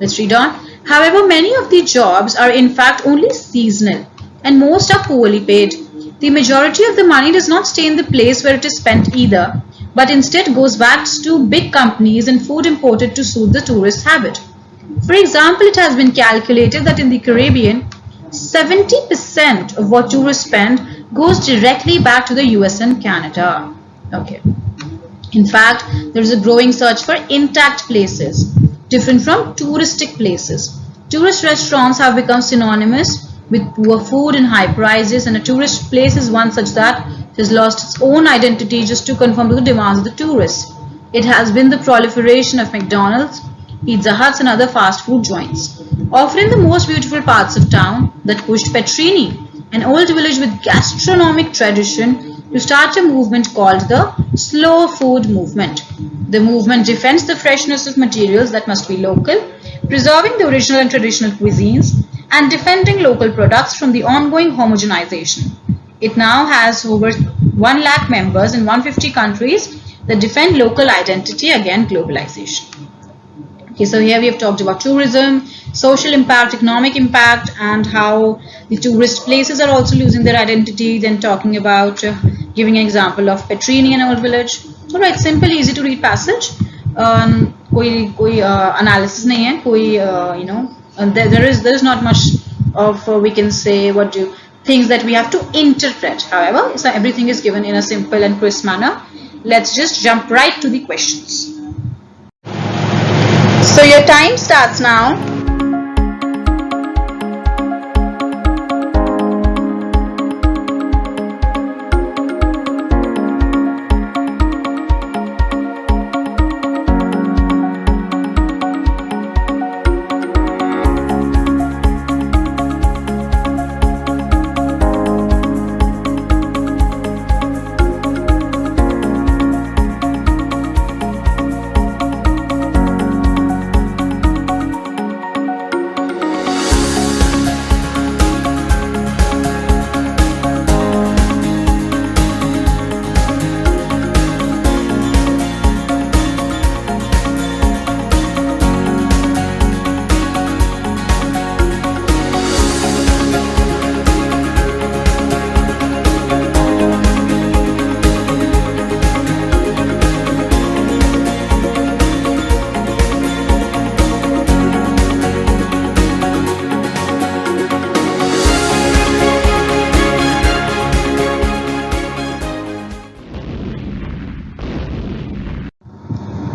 let's read on. However, many of the jobs are in fact only seasonal and most are poorly paid. The majority of the money does not stay in the place where it is spent either, but instead goes back to big companies and food imported to suit the tourist habit. For example, it has been calculated that in the Caribbean, 70% of what tourists spend goes directly back to the US and Canada. Okay. In fact, there is a growing search for intact places, different from touristic places. Tourist restaurants have become synonymous with poor food and high prices, and a tourist place is one such that has lost its own identity just to conform to the demands of the tourists. It has been the proliferation of McDonald's, Pizza Huts and other fast food joints, often in the most beautiful parts of town, that pushed Petrini, an old village with gastronomic tradition, to start a movement called the slow food movement. The movement defends the freshness of materials that must be local, preserving the original and traditional cuisines, and defending local products from the ongoing homogenization. It now has over 1 lakh members in 150 countries that defend local identity against globalization. Okay, so here we have talked about tourism, social impact, economic impact, and how the tourist places are also losing their identity. Then talking about giving an example of Petrini, an old village. All right, simple, easy to read passage. कोई analysis नहीं है, कोई there is not much of we can say things that we have to interpret. However, so everything is given in a simple and crisp manner. Let's just jump right to the questions. So your time starts now.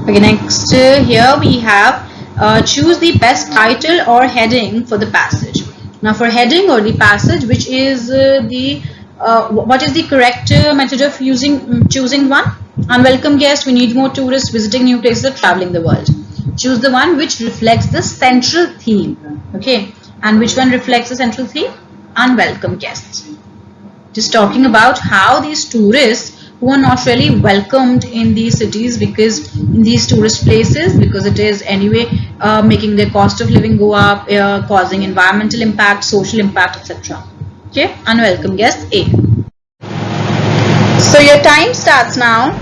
Okay, next here we have choose the best title or heading for the passage. Now for heading or the passage, which is what is the correct method of choosing one? Unwelcome guest, we need more tourists visiting new places or traveling the world. Choose the one which reflects the central theme. Okay, and which one reflects the central theme? Unwelcome guests. Just talking about how these tourists who are not really welcomed in these cities, because in these tourist places, because it is anyway making their cost of living go up, causing environmental impact, social impact, etc. Okay, unwelcome guest A. So your time starts now.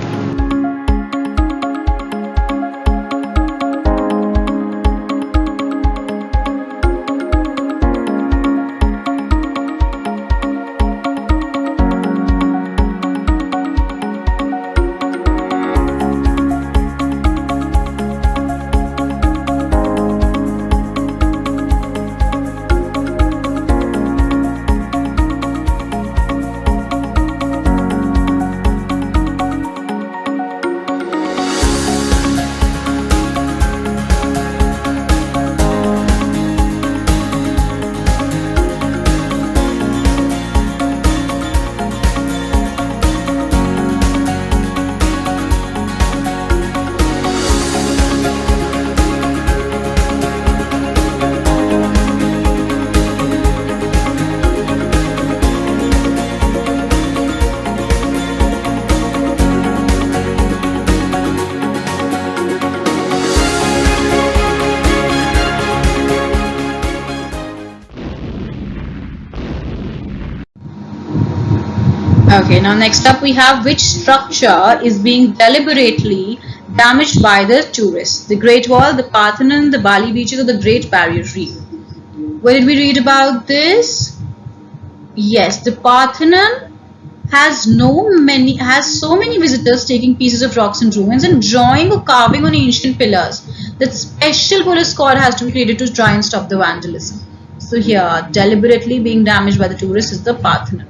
Okay, now next up we have which structure is being deliberately damaged by the tourists? The Great Wall, the Parthenon, the Bali beaches, or the Great Barrier Reef? Where did we read about this? Yes, the Parthenon has so many visitors taking pieces of rocks and ruins and drawing or carving on ancient pillars that special police squad has to be created to try and stop the vandalism. So here, deliberately being damaged by the tourists is the Parthenon,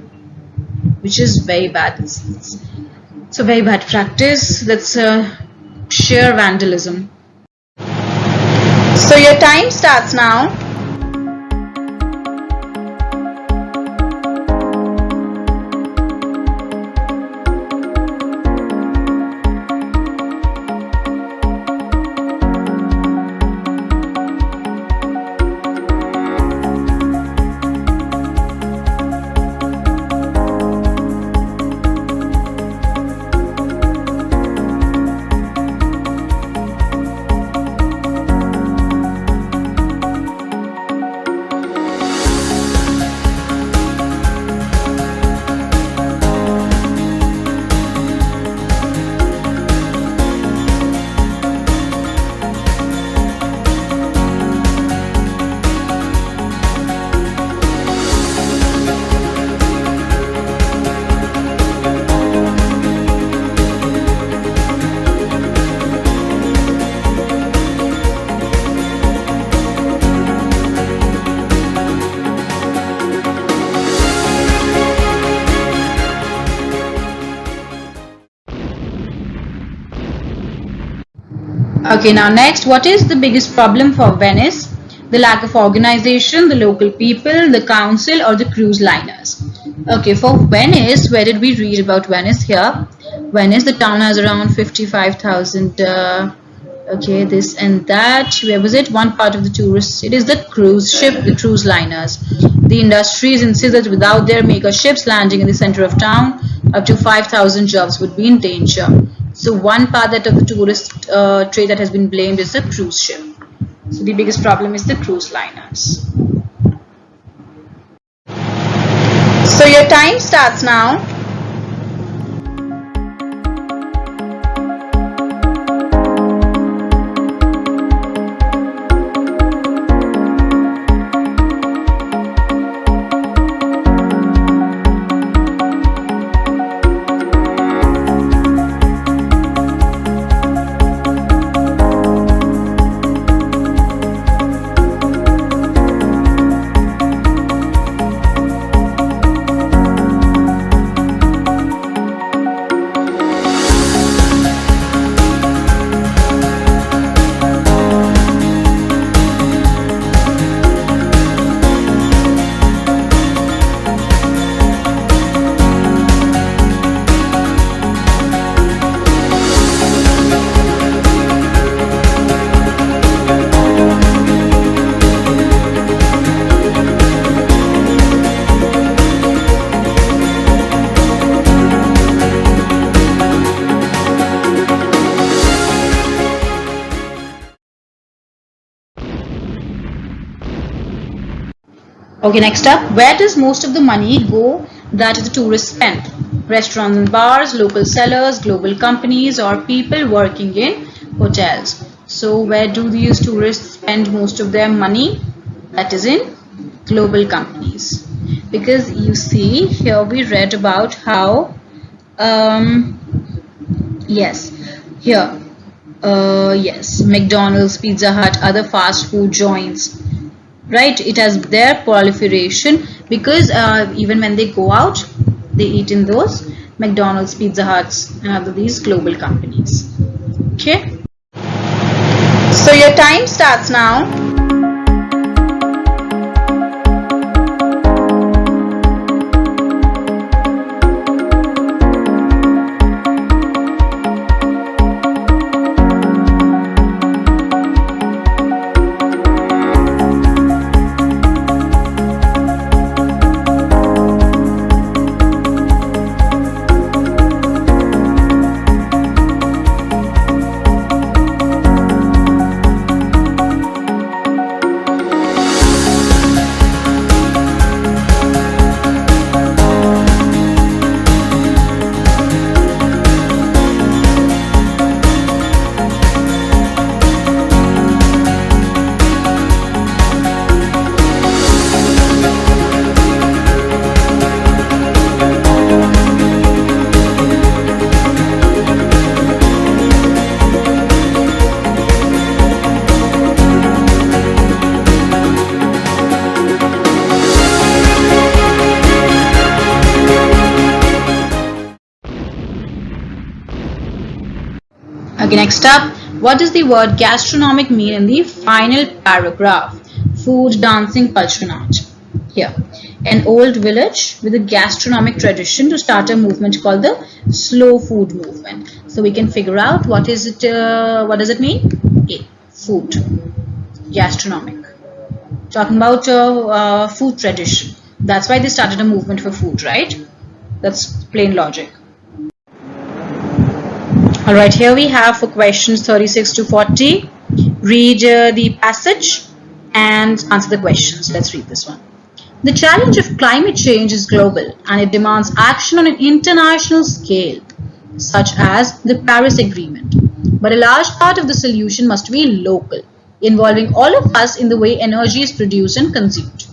which is very bad. It's a very bad practice. That's sheer vandalism. So your time starts now. Okay, now next, what is the biggest problem for Venice? The lack of organization, the local people, the council, or the cruise liners? Okay, for Venice, where did we read about Venice here? Venice, the town has around 55,000, okay, this and that. Where was it? One part of the tourists. It is the cruise ship, the cruise liners. The industries insist that without their mega ships landing in the center of town, up to 5,000 jobs would be in danger. So one part that of the tourist trade that has been blamed is the cruise ship. So the biggest problem is the cruise liners. So your time starts now. Okay, next up, where does most of the money go that the tourists spend? Restaurants and bars, local sellers, global companies, or people working in hotels? So where do these tourists spend most of their money? That is in global companies. Because you see, here we read about how, yes, McDonald's, Pizza Hut, other fast food joints. Right, it has their proliferation because even when they go out, they eat in those McDonald's, Pizza Huts, and other these global companies. Okay, so your time starts now. Okay, next up, what does the word gastronomic mean in the final paragraph? Food, dancing, culture and art. Here, an old village with a gastronomic tradition to start a movement called the slow food movement. So we can figure out what is it. What does it mean? A, food, gastronomic. Talking about food tradition. That's why they started a movement for food, right? That's plain logic. Alright, here we have for questions 36 to 40. Read the passage and answer the questions. Let's read this one. The challenge of climate change is global and it demands action on an international scale, such as the Paris Agreement. But a large part of the solution must be local, involving all of us in the way energy is produced and consumed.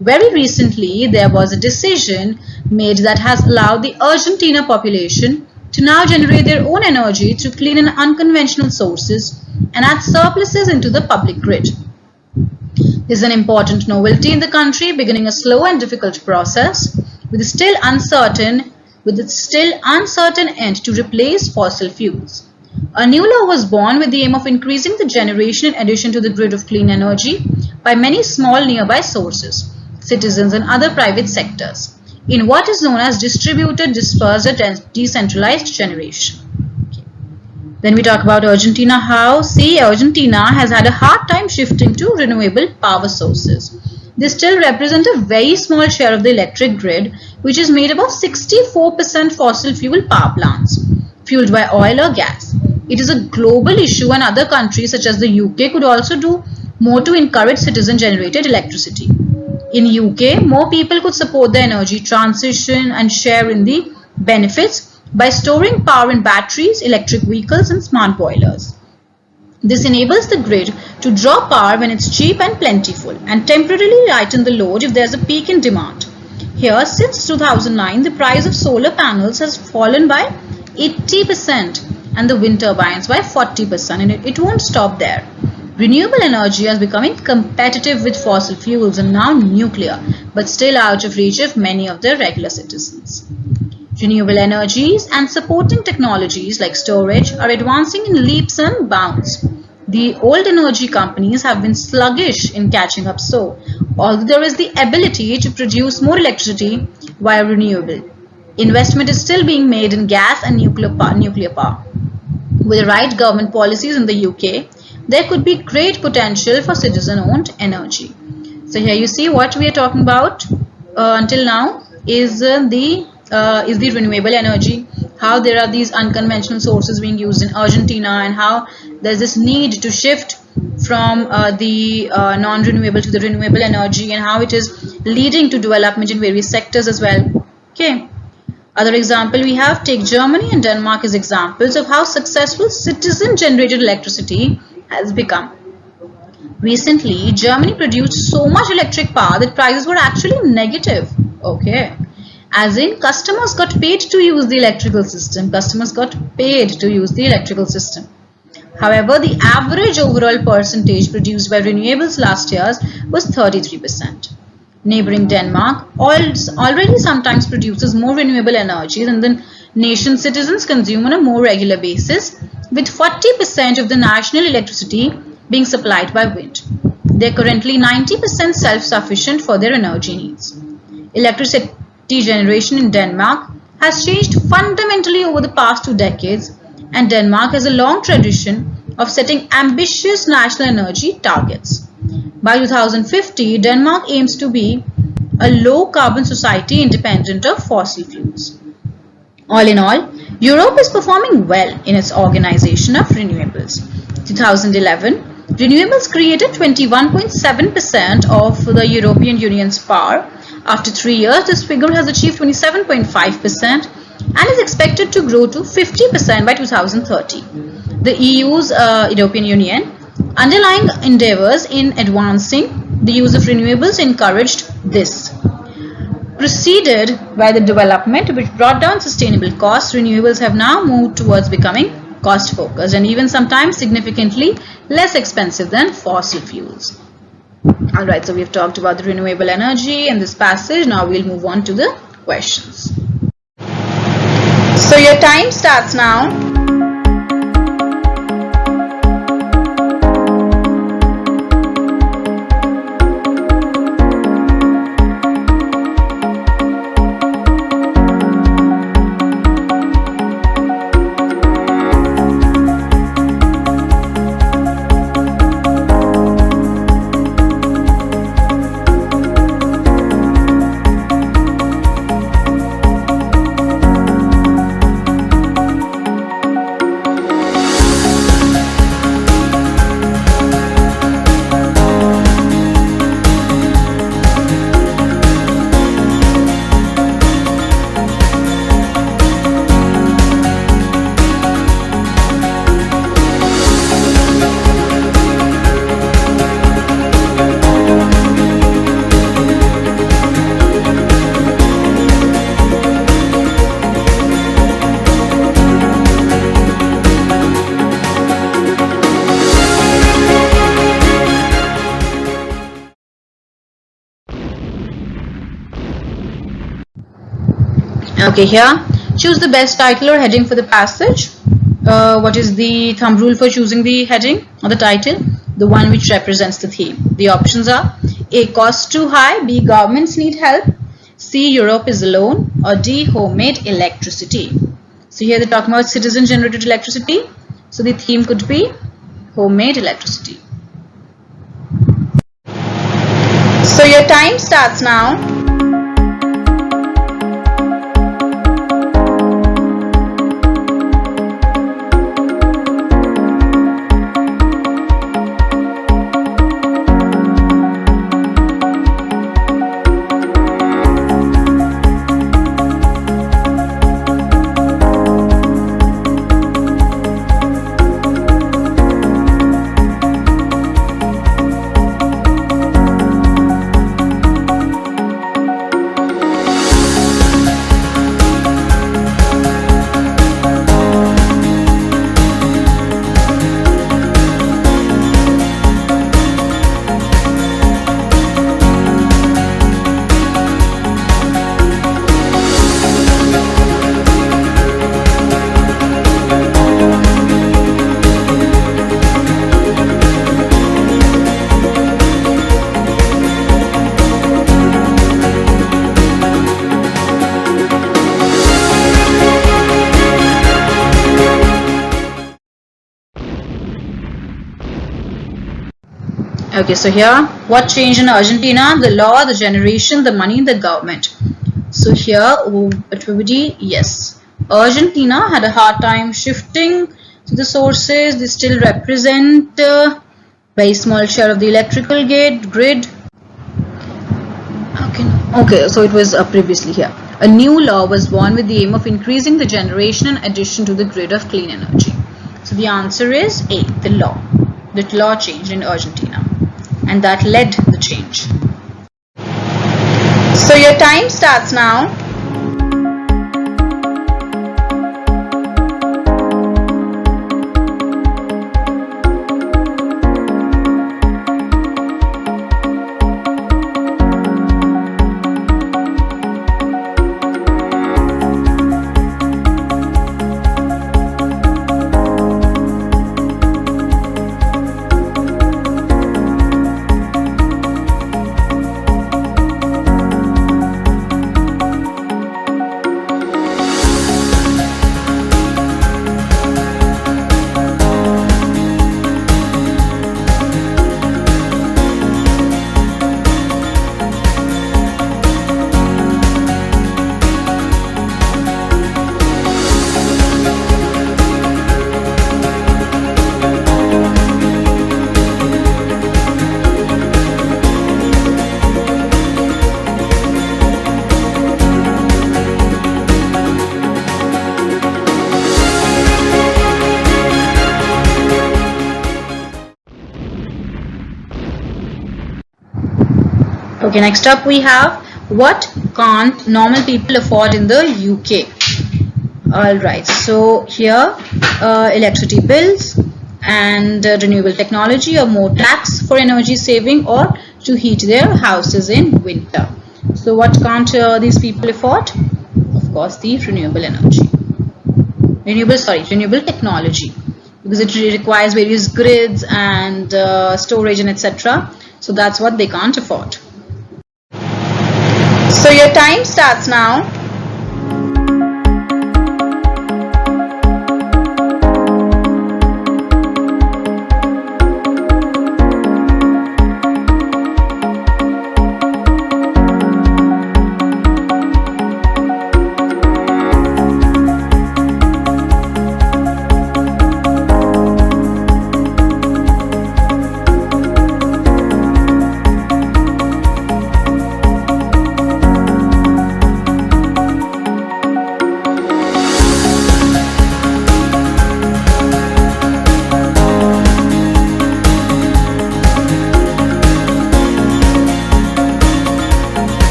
Very recently, there was a decision made that has allowed the Argentina population to now generate their own energy through clean and unconventional sources and add surpluses into the public grid. This is an important novelty in the country, beginning a slow and difficult process with its still uncertain end to replace fossil fuels. A new law was born with the aim of increasing the generation in addition to the grid of clean energy by many small nearby sources, citizens and other private sectors, in what is known as distributed, dispersed and decentralized generation. Then we talk about Argentina. How? See, Argentina has had a hard time shifting to renewable power sources. They still represent a very small share of the electric grid, which is made up of 64% fossil fuel power plants, fueled by oil or gas. It is a global issue, and other countries such as the UK could also do more to encourage citizen-generated electricity. In UK, more people could support the energy transition and share in the benefits by storing power in batteries, electric vehicles and smart boilers. This enables the grid to draw power when it's cheap and plentiful, and temporarily lighten the load if there's a peak in demand. Here, since 2009, the price of solar panels has fallen by 80% and the wind turbines by 40%, and it won't stop there. Renewable energy is becoming competitive with fossil fuels and now nuclear, but still out of reach of many of the regular citizens. Renewable energies and supporting technologies like storage are advancing in leaps and bounds. The old energy companies have been sluggish in catching up, so although there is the ability to produce more electricity via renewable, investment is still being made in gas and nuclear power. With the right government policies in the UK, there could be great potential for citizen-owned energy. So here you see what we are talking about until now is the renewable energy, how there are these unconventional sources being used in Argentina, and how there's this need to shift from the non-renewable to the renewable energy, and how it is leading to development in various sectors as well. Okay. Other example we have, take Germany and Denmark as examples of how successful citizen-generated electricity has become. Recently, Germany produced so much electric power that prices were actually negative. Okay. As in, customers got paid to use the electrical system. However, the average overall percentage produced by renewables last year was 33%. Neighboring Denmark already sometimes produces more renewable energy than the nation's citizens consume on a more regular basis, with 40% of the national electricity being supplied by wind. They are currently 90% self-sufficient for their energy needs. Electricity generation in Denmark has changed fundamentally over the past 2 decades, and Denmark has a long tradition of setting ambitious national energy targets. By 2050, Denmark aims to be a low-carbon society independent of fossil fuels. All in all, Europe is performing well in its organization of renewables. 2011, renewables created 21.7% of the European Union's power. After 3 years, this figure has achieved 27.5% and is expected to grow to 50% by 2030. The EU's European Union underlying endeavors in advancing the use of renewables encouraged this. Preceded by the development which brought down sustainable costs, renewables have now moved towards becoming cost-focused and even sometimes significantly less expensive than fossil fuels. Alright, so we've talked about the renewable energy in this passage. Now we'll move on to the questions. So your time starts now. Okay, here choose the best title or heading for the passage. What is the thumb rule for choosing the heading or the title? The one which represents the theme. The options are A. Cost too high. B. Governments need help. C. Europe is alone. Or D. Homemade electricity. So here they're talking about citizen generated electricity. So the theme could be homemade electricity. So your time starts now. Okay, so here, what changed in Argentina? The law, the generation, the money, the government. So here, it will be yes. Argentina had a hard time shifting to the sources. They still represent a very small share of the electrical grid. Okay, so it was previously here. A new law was born with the aim of increasing the generation and addition to the grid of clean energy. So the answer is A, the law. The law changed in Argentina. And that led the change. So your time starts now. Okay, next up we have what can't normal people afford in the UK. Alright, so here electricity bills and renewable technology, or more tax for energy saving, or to heat their houses in winter. So what can't these people afford? Of course, the renewable energy. Renewable technology, because it requires various grids and storage and etc. So that's what they can't afford. So your time starts now.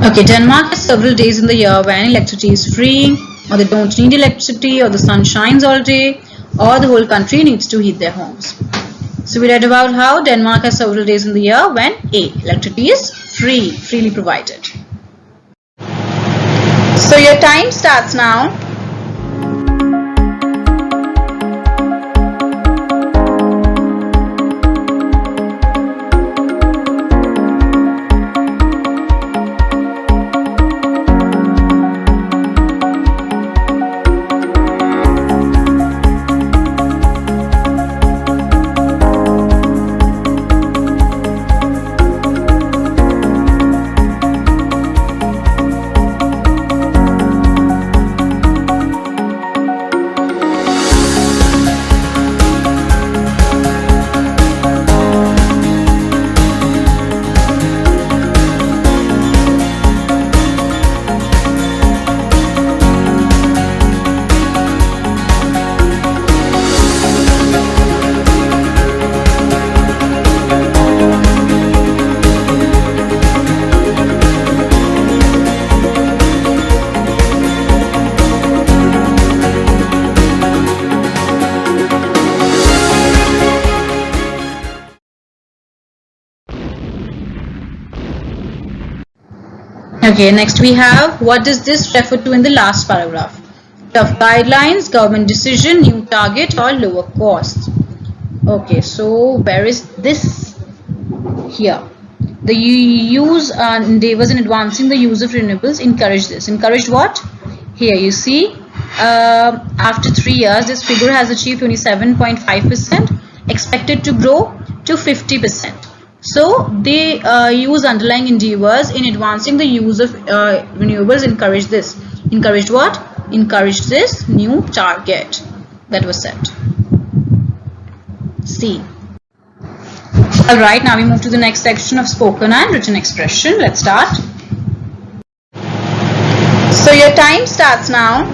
Okay, Denmark has several days in the year when electricity is free, or they don't need electricity, or the sun shines all day, or the whole country needs to heat their homes. So we read about how Denmark has several days in the year when A. Electricity is freely provided. So your time starts now. Okay, next we have, what does this refer to in the last paragraph? Tough guidelines, government decision, new target, or lower costs. Okay, so where is this? Here. The use endeavors in advancing the use of renewables encourage this. Encouraged what? Here you see, after 3 years, this figure has achieved 27.5%, expected to grow to 50%. So they use underlying endeavors in advancing the use of renewables. Encourage this. Encouraged what? Encouraged this new target that was set. C. Alright, now we move to the next section of spoken and written expression. Let's start. So your time starts now.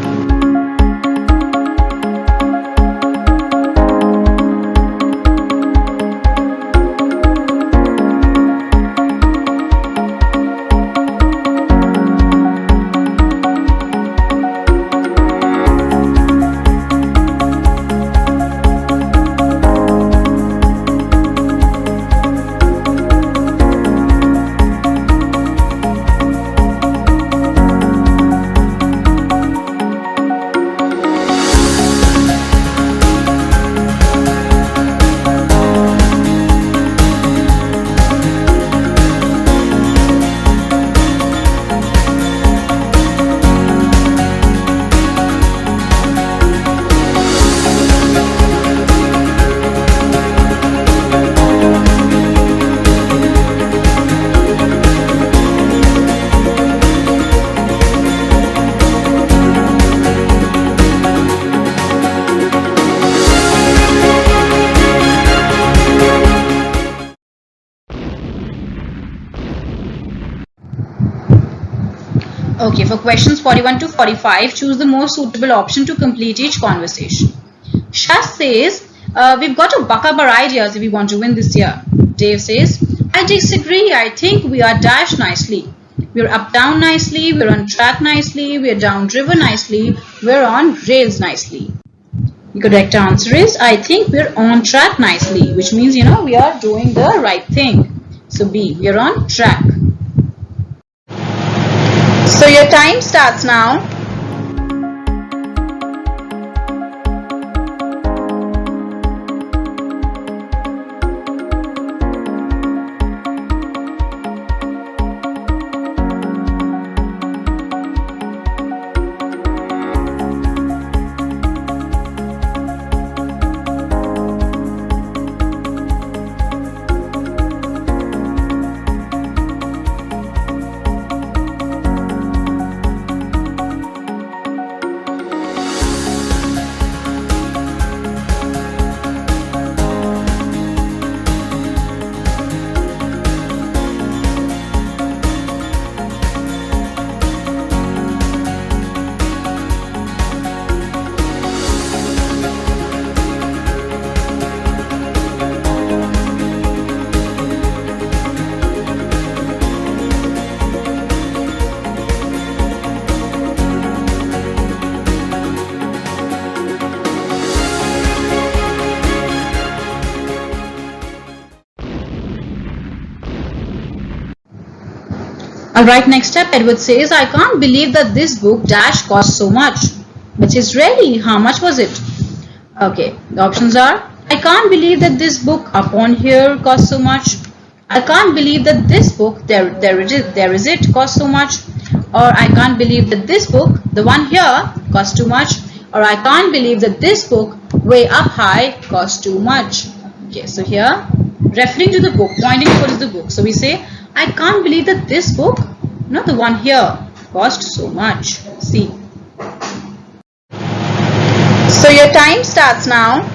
Okay, for questions 41 to 45, choose the most suitable option to complete each conversation. Shaz says, we've got a buck up our ideas if we want to win this year. Dave says, I disagree. I think we are dashed nicely. We're up down nicely. We're on track nicely. We're down driven nicely. We're on rails nicely. The correct answer is, I think we're on track nicely, which means, we are doing the right thing. So B, we're on track. So your time starts now. Alright, next step, Edward says, I can't believe that this book dash cost so much. Which is really, how much was it? Okay, the options are, I can't believe that this book upon here cost so much. I can't believe that this book, there is it, cost so much. Or I can't believe that this book, the one here, cost too much. Or I can't believe that this book, way up high, cost too much. Okay, so here, referring to the book, pointing towards the book. So we say, I can't believe that this book, not the one here, cost so much. See. So your time starts now.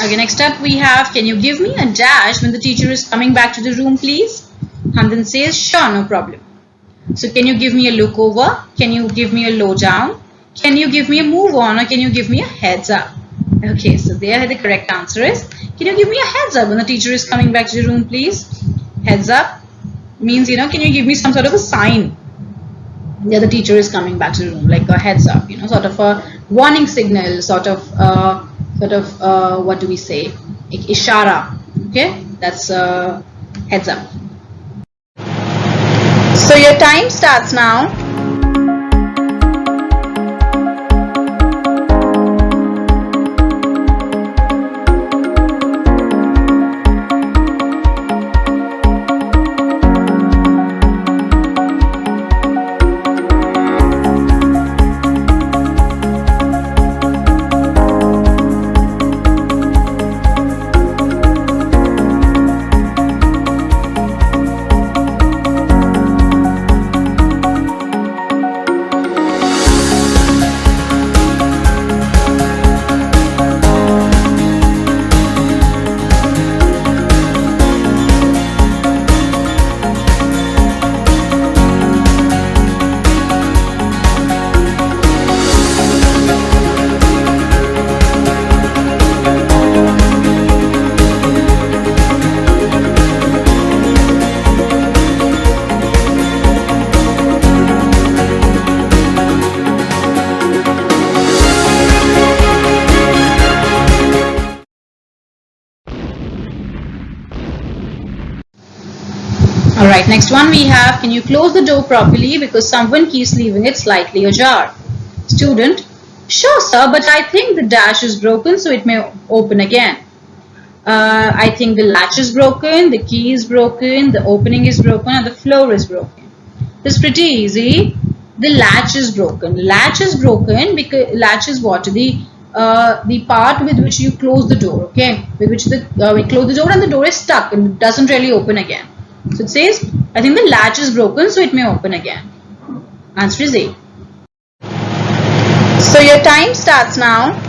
Okay, next up we have, can you give me a dash when the teacher is coming back to the room, please? Hamdan says, sure, no problem. So can you give me a look over? Can you give me a low down? Can you give me a move on? Or can you give me a heads up? Okay, so there the correct answer is, can you give me a heads up when the teacher is coming back to the room, please? Heads up means, can you give me some sort of a sign that the teacher is coming back to the room, like a heads up, sort of a warning signal, sort of what do we say? Ishara. Okay, that's heads up. So your time starts now. Alright, next one we have, can you close the door properly because someone keeps leaving it slightly ajar? Student, sure sir, but I think the dash is broken so it may open again. I think the latch is broken, the key is broken, the opening is broken, and the floor is broken. It's pretty easy. The latch is broken. Latch is broken because latch is what? The part with which you close the door, okay? With which we close the door and the door is stuck and it doesn't really open again. So it says, I think the latch is broken so it may open again. Answer is A. So your time starts now.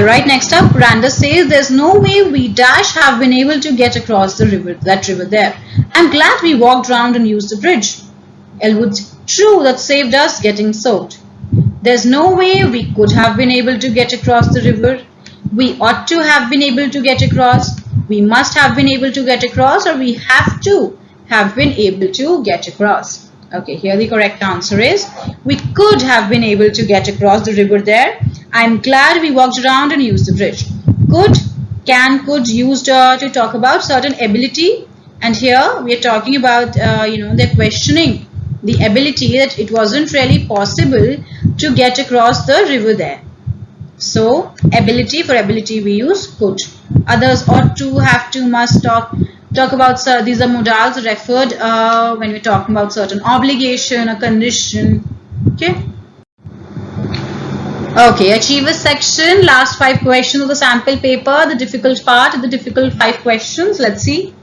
Alright, next up, Randa says there's no way we dash have been able to get across the river, that river there. I'm glad we walked round and used the bridge. Elwood, true, that saved us getting soaked. There's no way we could have been able to get across the river. We ought to have been able to get across. We must have been able to get across, or we have to have been able to get across. Okay, here the correct answer is we could have been able to get across the river there. I'm glad we walked around and used the bridge. Could, can, could used to talk about certain ability, and here we are talking about they're questioning the ability that it wasn't really possible to get across the river there. So ability, for ability we use could. Others ought to, have to, must, talk about, these are modals referred when we're talking about certain obligation or condition. Okay, achievers section, last 5 questions of the sample paper, the difficult part, the difficult 5 questions. Let's see.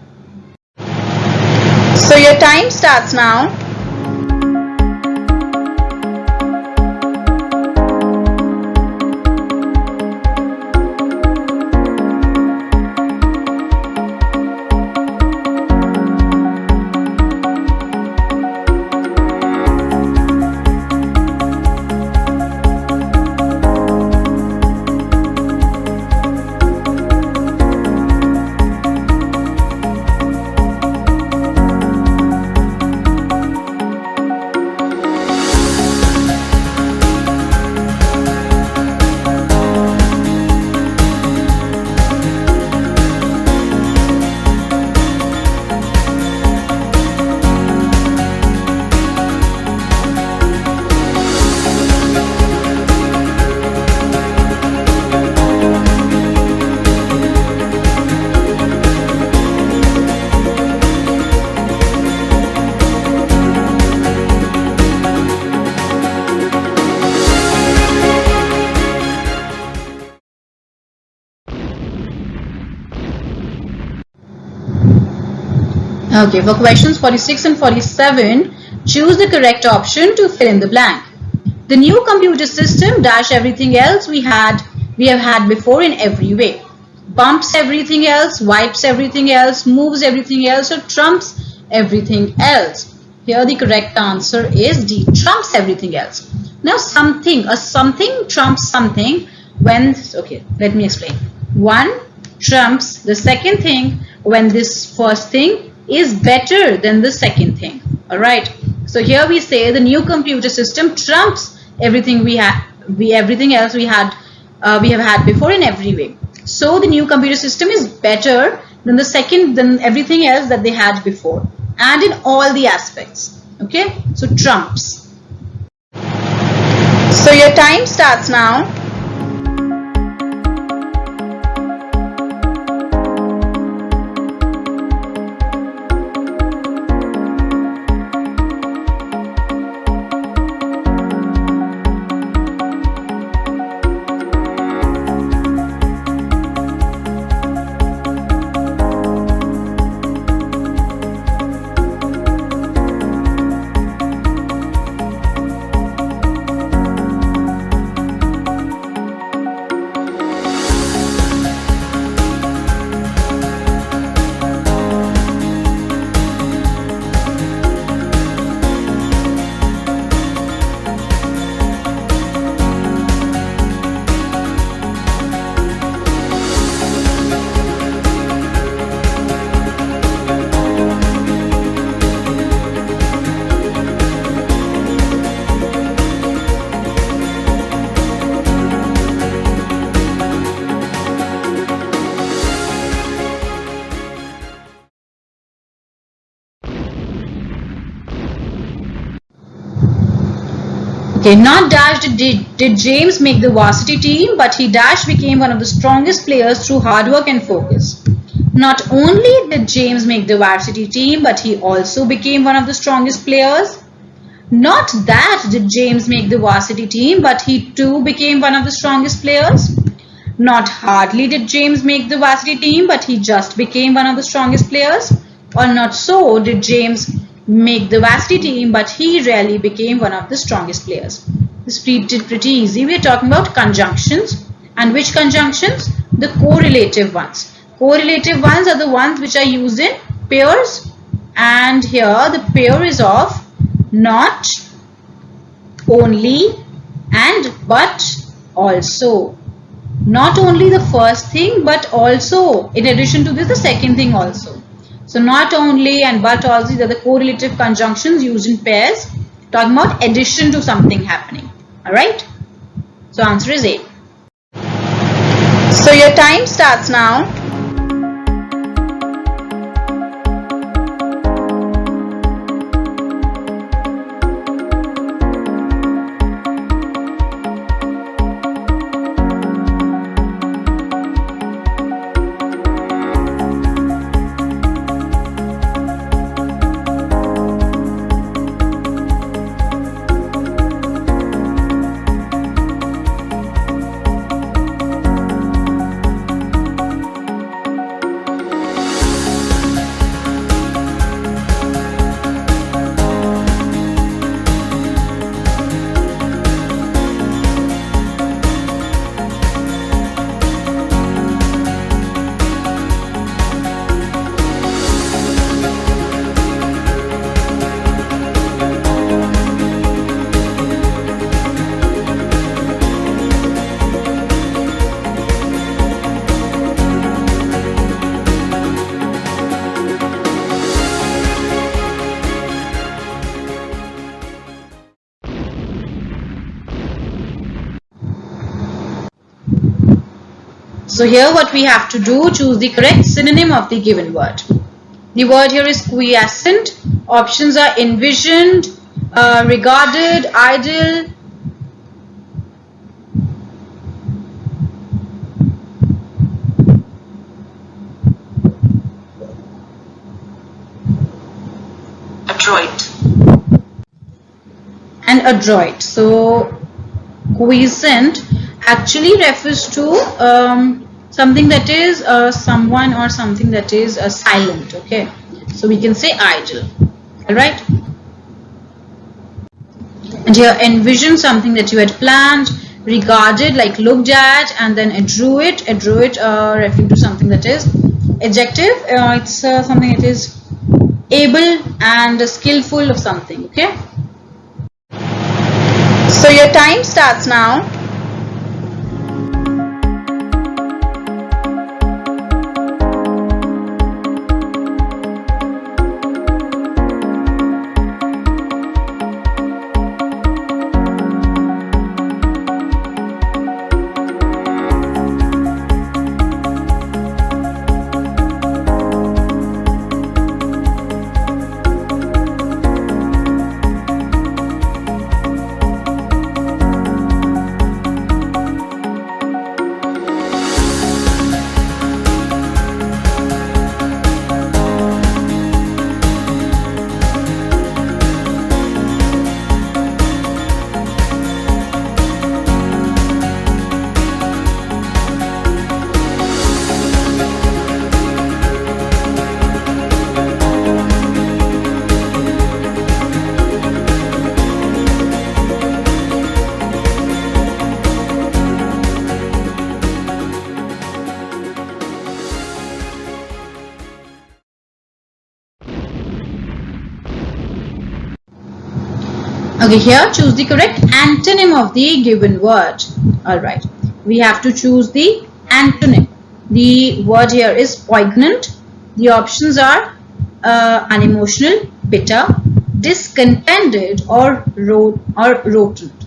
So your time starts now. Okay, for questions 46 and 47, choose the correct option to fill in the blank. The new computer system dash everything else we have had before in every way. Bumps everything else, wipes everything else, moves everything else, or trumps everything else. Here the correct answer is D, trumps everything else. Now something trumps something when, okay, let me explain. One trumps the second thing when this first thing is better than the second thing. Alright, so here we say the new computer system trumps everything everything else we have had before in every way. So the new computer system is better than everything else that they had before, and in all the aspects. Okay, so trumps. So your time starts now. Okay, not dash did James make the varsity team, but he dash became one of the strongest players through hard work and focus. Not only did James make the varsity team, but he also became one of the strongest players. Not that did James make the varsity team, but he too became one of the strongest players. Not hardly did James make the varsity team, but he just became one of the strongest players. Or not so did James make the varsity team, but he really became one of the strongest players. This is pretty easy. We are talking about conjunctions, And which conjunctions? The correlative ones. Correlative ones are the ones which are used in pairs, and here the pair is of not, only, and but also. Not only the first thing, but also, in addition to this, the second thing also. So not only and but also, these are the correlative conjunctions used in pairs, talking about addition to something happening. Alright? So answer is A. So your time starts now. So here what we have to do, choose the correct synonym of the given word. The word here is quiescent. Options are envisioned, regarded, idle. Adroit. And adroit. So quiescent actually refers to something that is someone or something that is silent. Okay, so we can say idle. All right. And here envision, something that you had planned. Regarded, like looked at, and then adroit referring to something that is adjective. It's something that is able and skillful of something. Okay, so your time starts now. Okay, here choose the correct antonym of the given word. Alright, we have to choose the antonym. The word here is poignant. The options are unemotional, bitter, discontented, or rotund.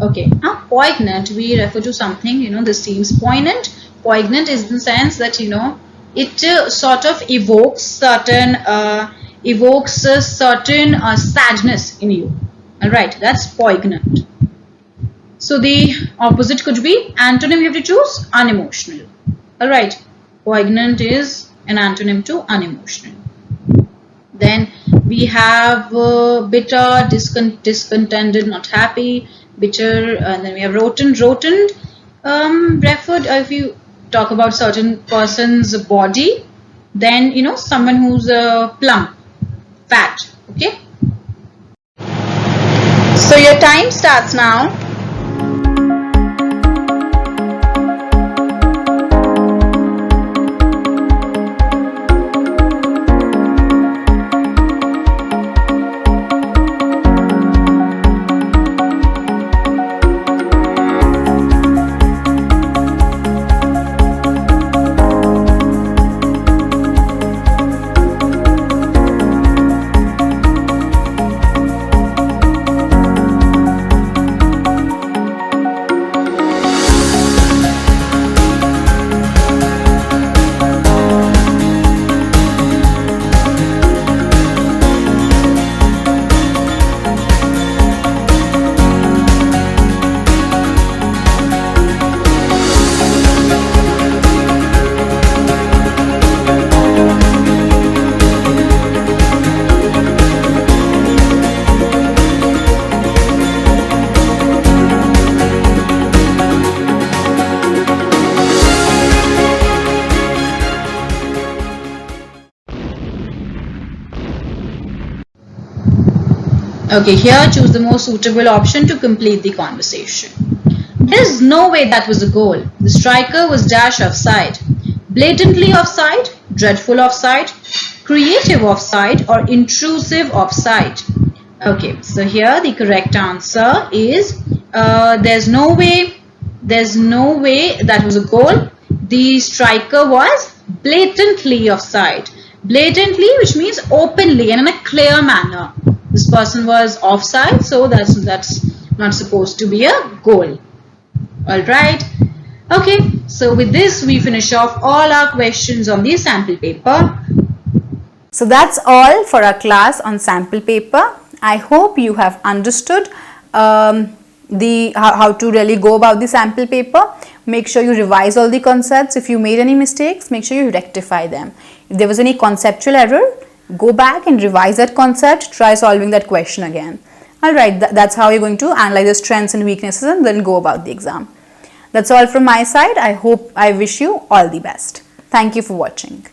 Okay, now poignant, we refer to something, this seems poignant. Poignant is in the sense that, it sort of evokes certain sadness in you. Alright, that's poignant. So the opposite could be antonym, you have to choose unemotional. Alright, poignant is an antonym to unemotional. Then we have bitter, discontented, not happy, bitter, and then we have rotund. Rotund referred, if you talk about certain person's body, then someone who's plump, fat. Okay. So your time starts now. Okay, here choose the most suitable option to complete the conversation. There is no way that was a goal. The striker was dash offside. Blatantly offside, dreadful offside, creative offside, or intrusive offside. Okay, so here the correct answer is there's no way that was a goal. The striker was blatantly offside. Blatantly, which means openly and in a clear manner. This person was offside, so that's not supposed to be a goal. Alright. Okay, so with this we finish off all our questions on the sample paper. So that's all for our class on sample paper. I hope you have understood how to really go about the sample paper. Make sure you revise all the concepts. If you made any mistakes, make sure you rectify them. If there was any conceptual error, go back and revise that concept. Try solving that question again. Alright, that's how you're going to analyze the strengths and weaknesses and then go about the exam. That's all from my side. I wish you all the best. Thank you for watching.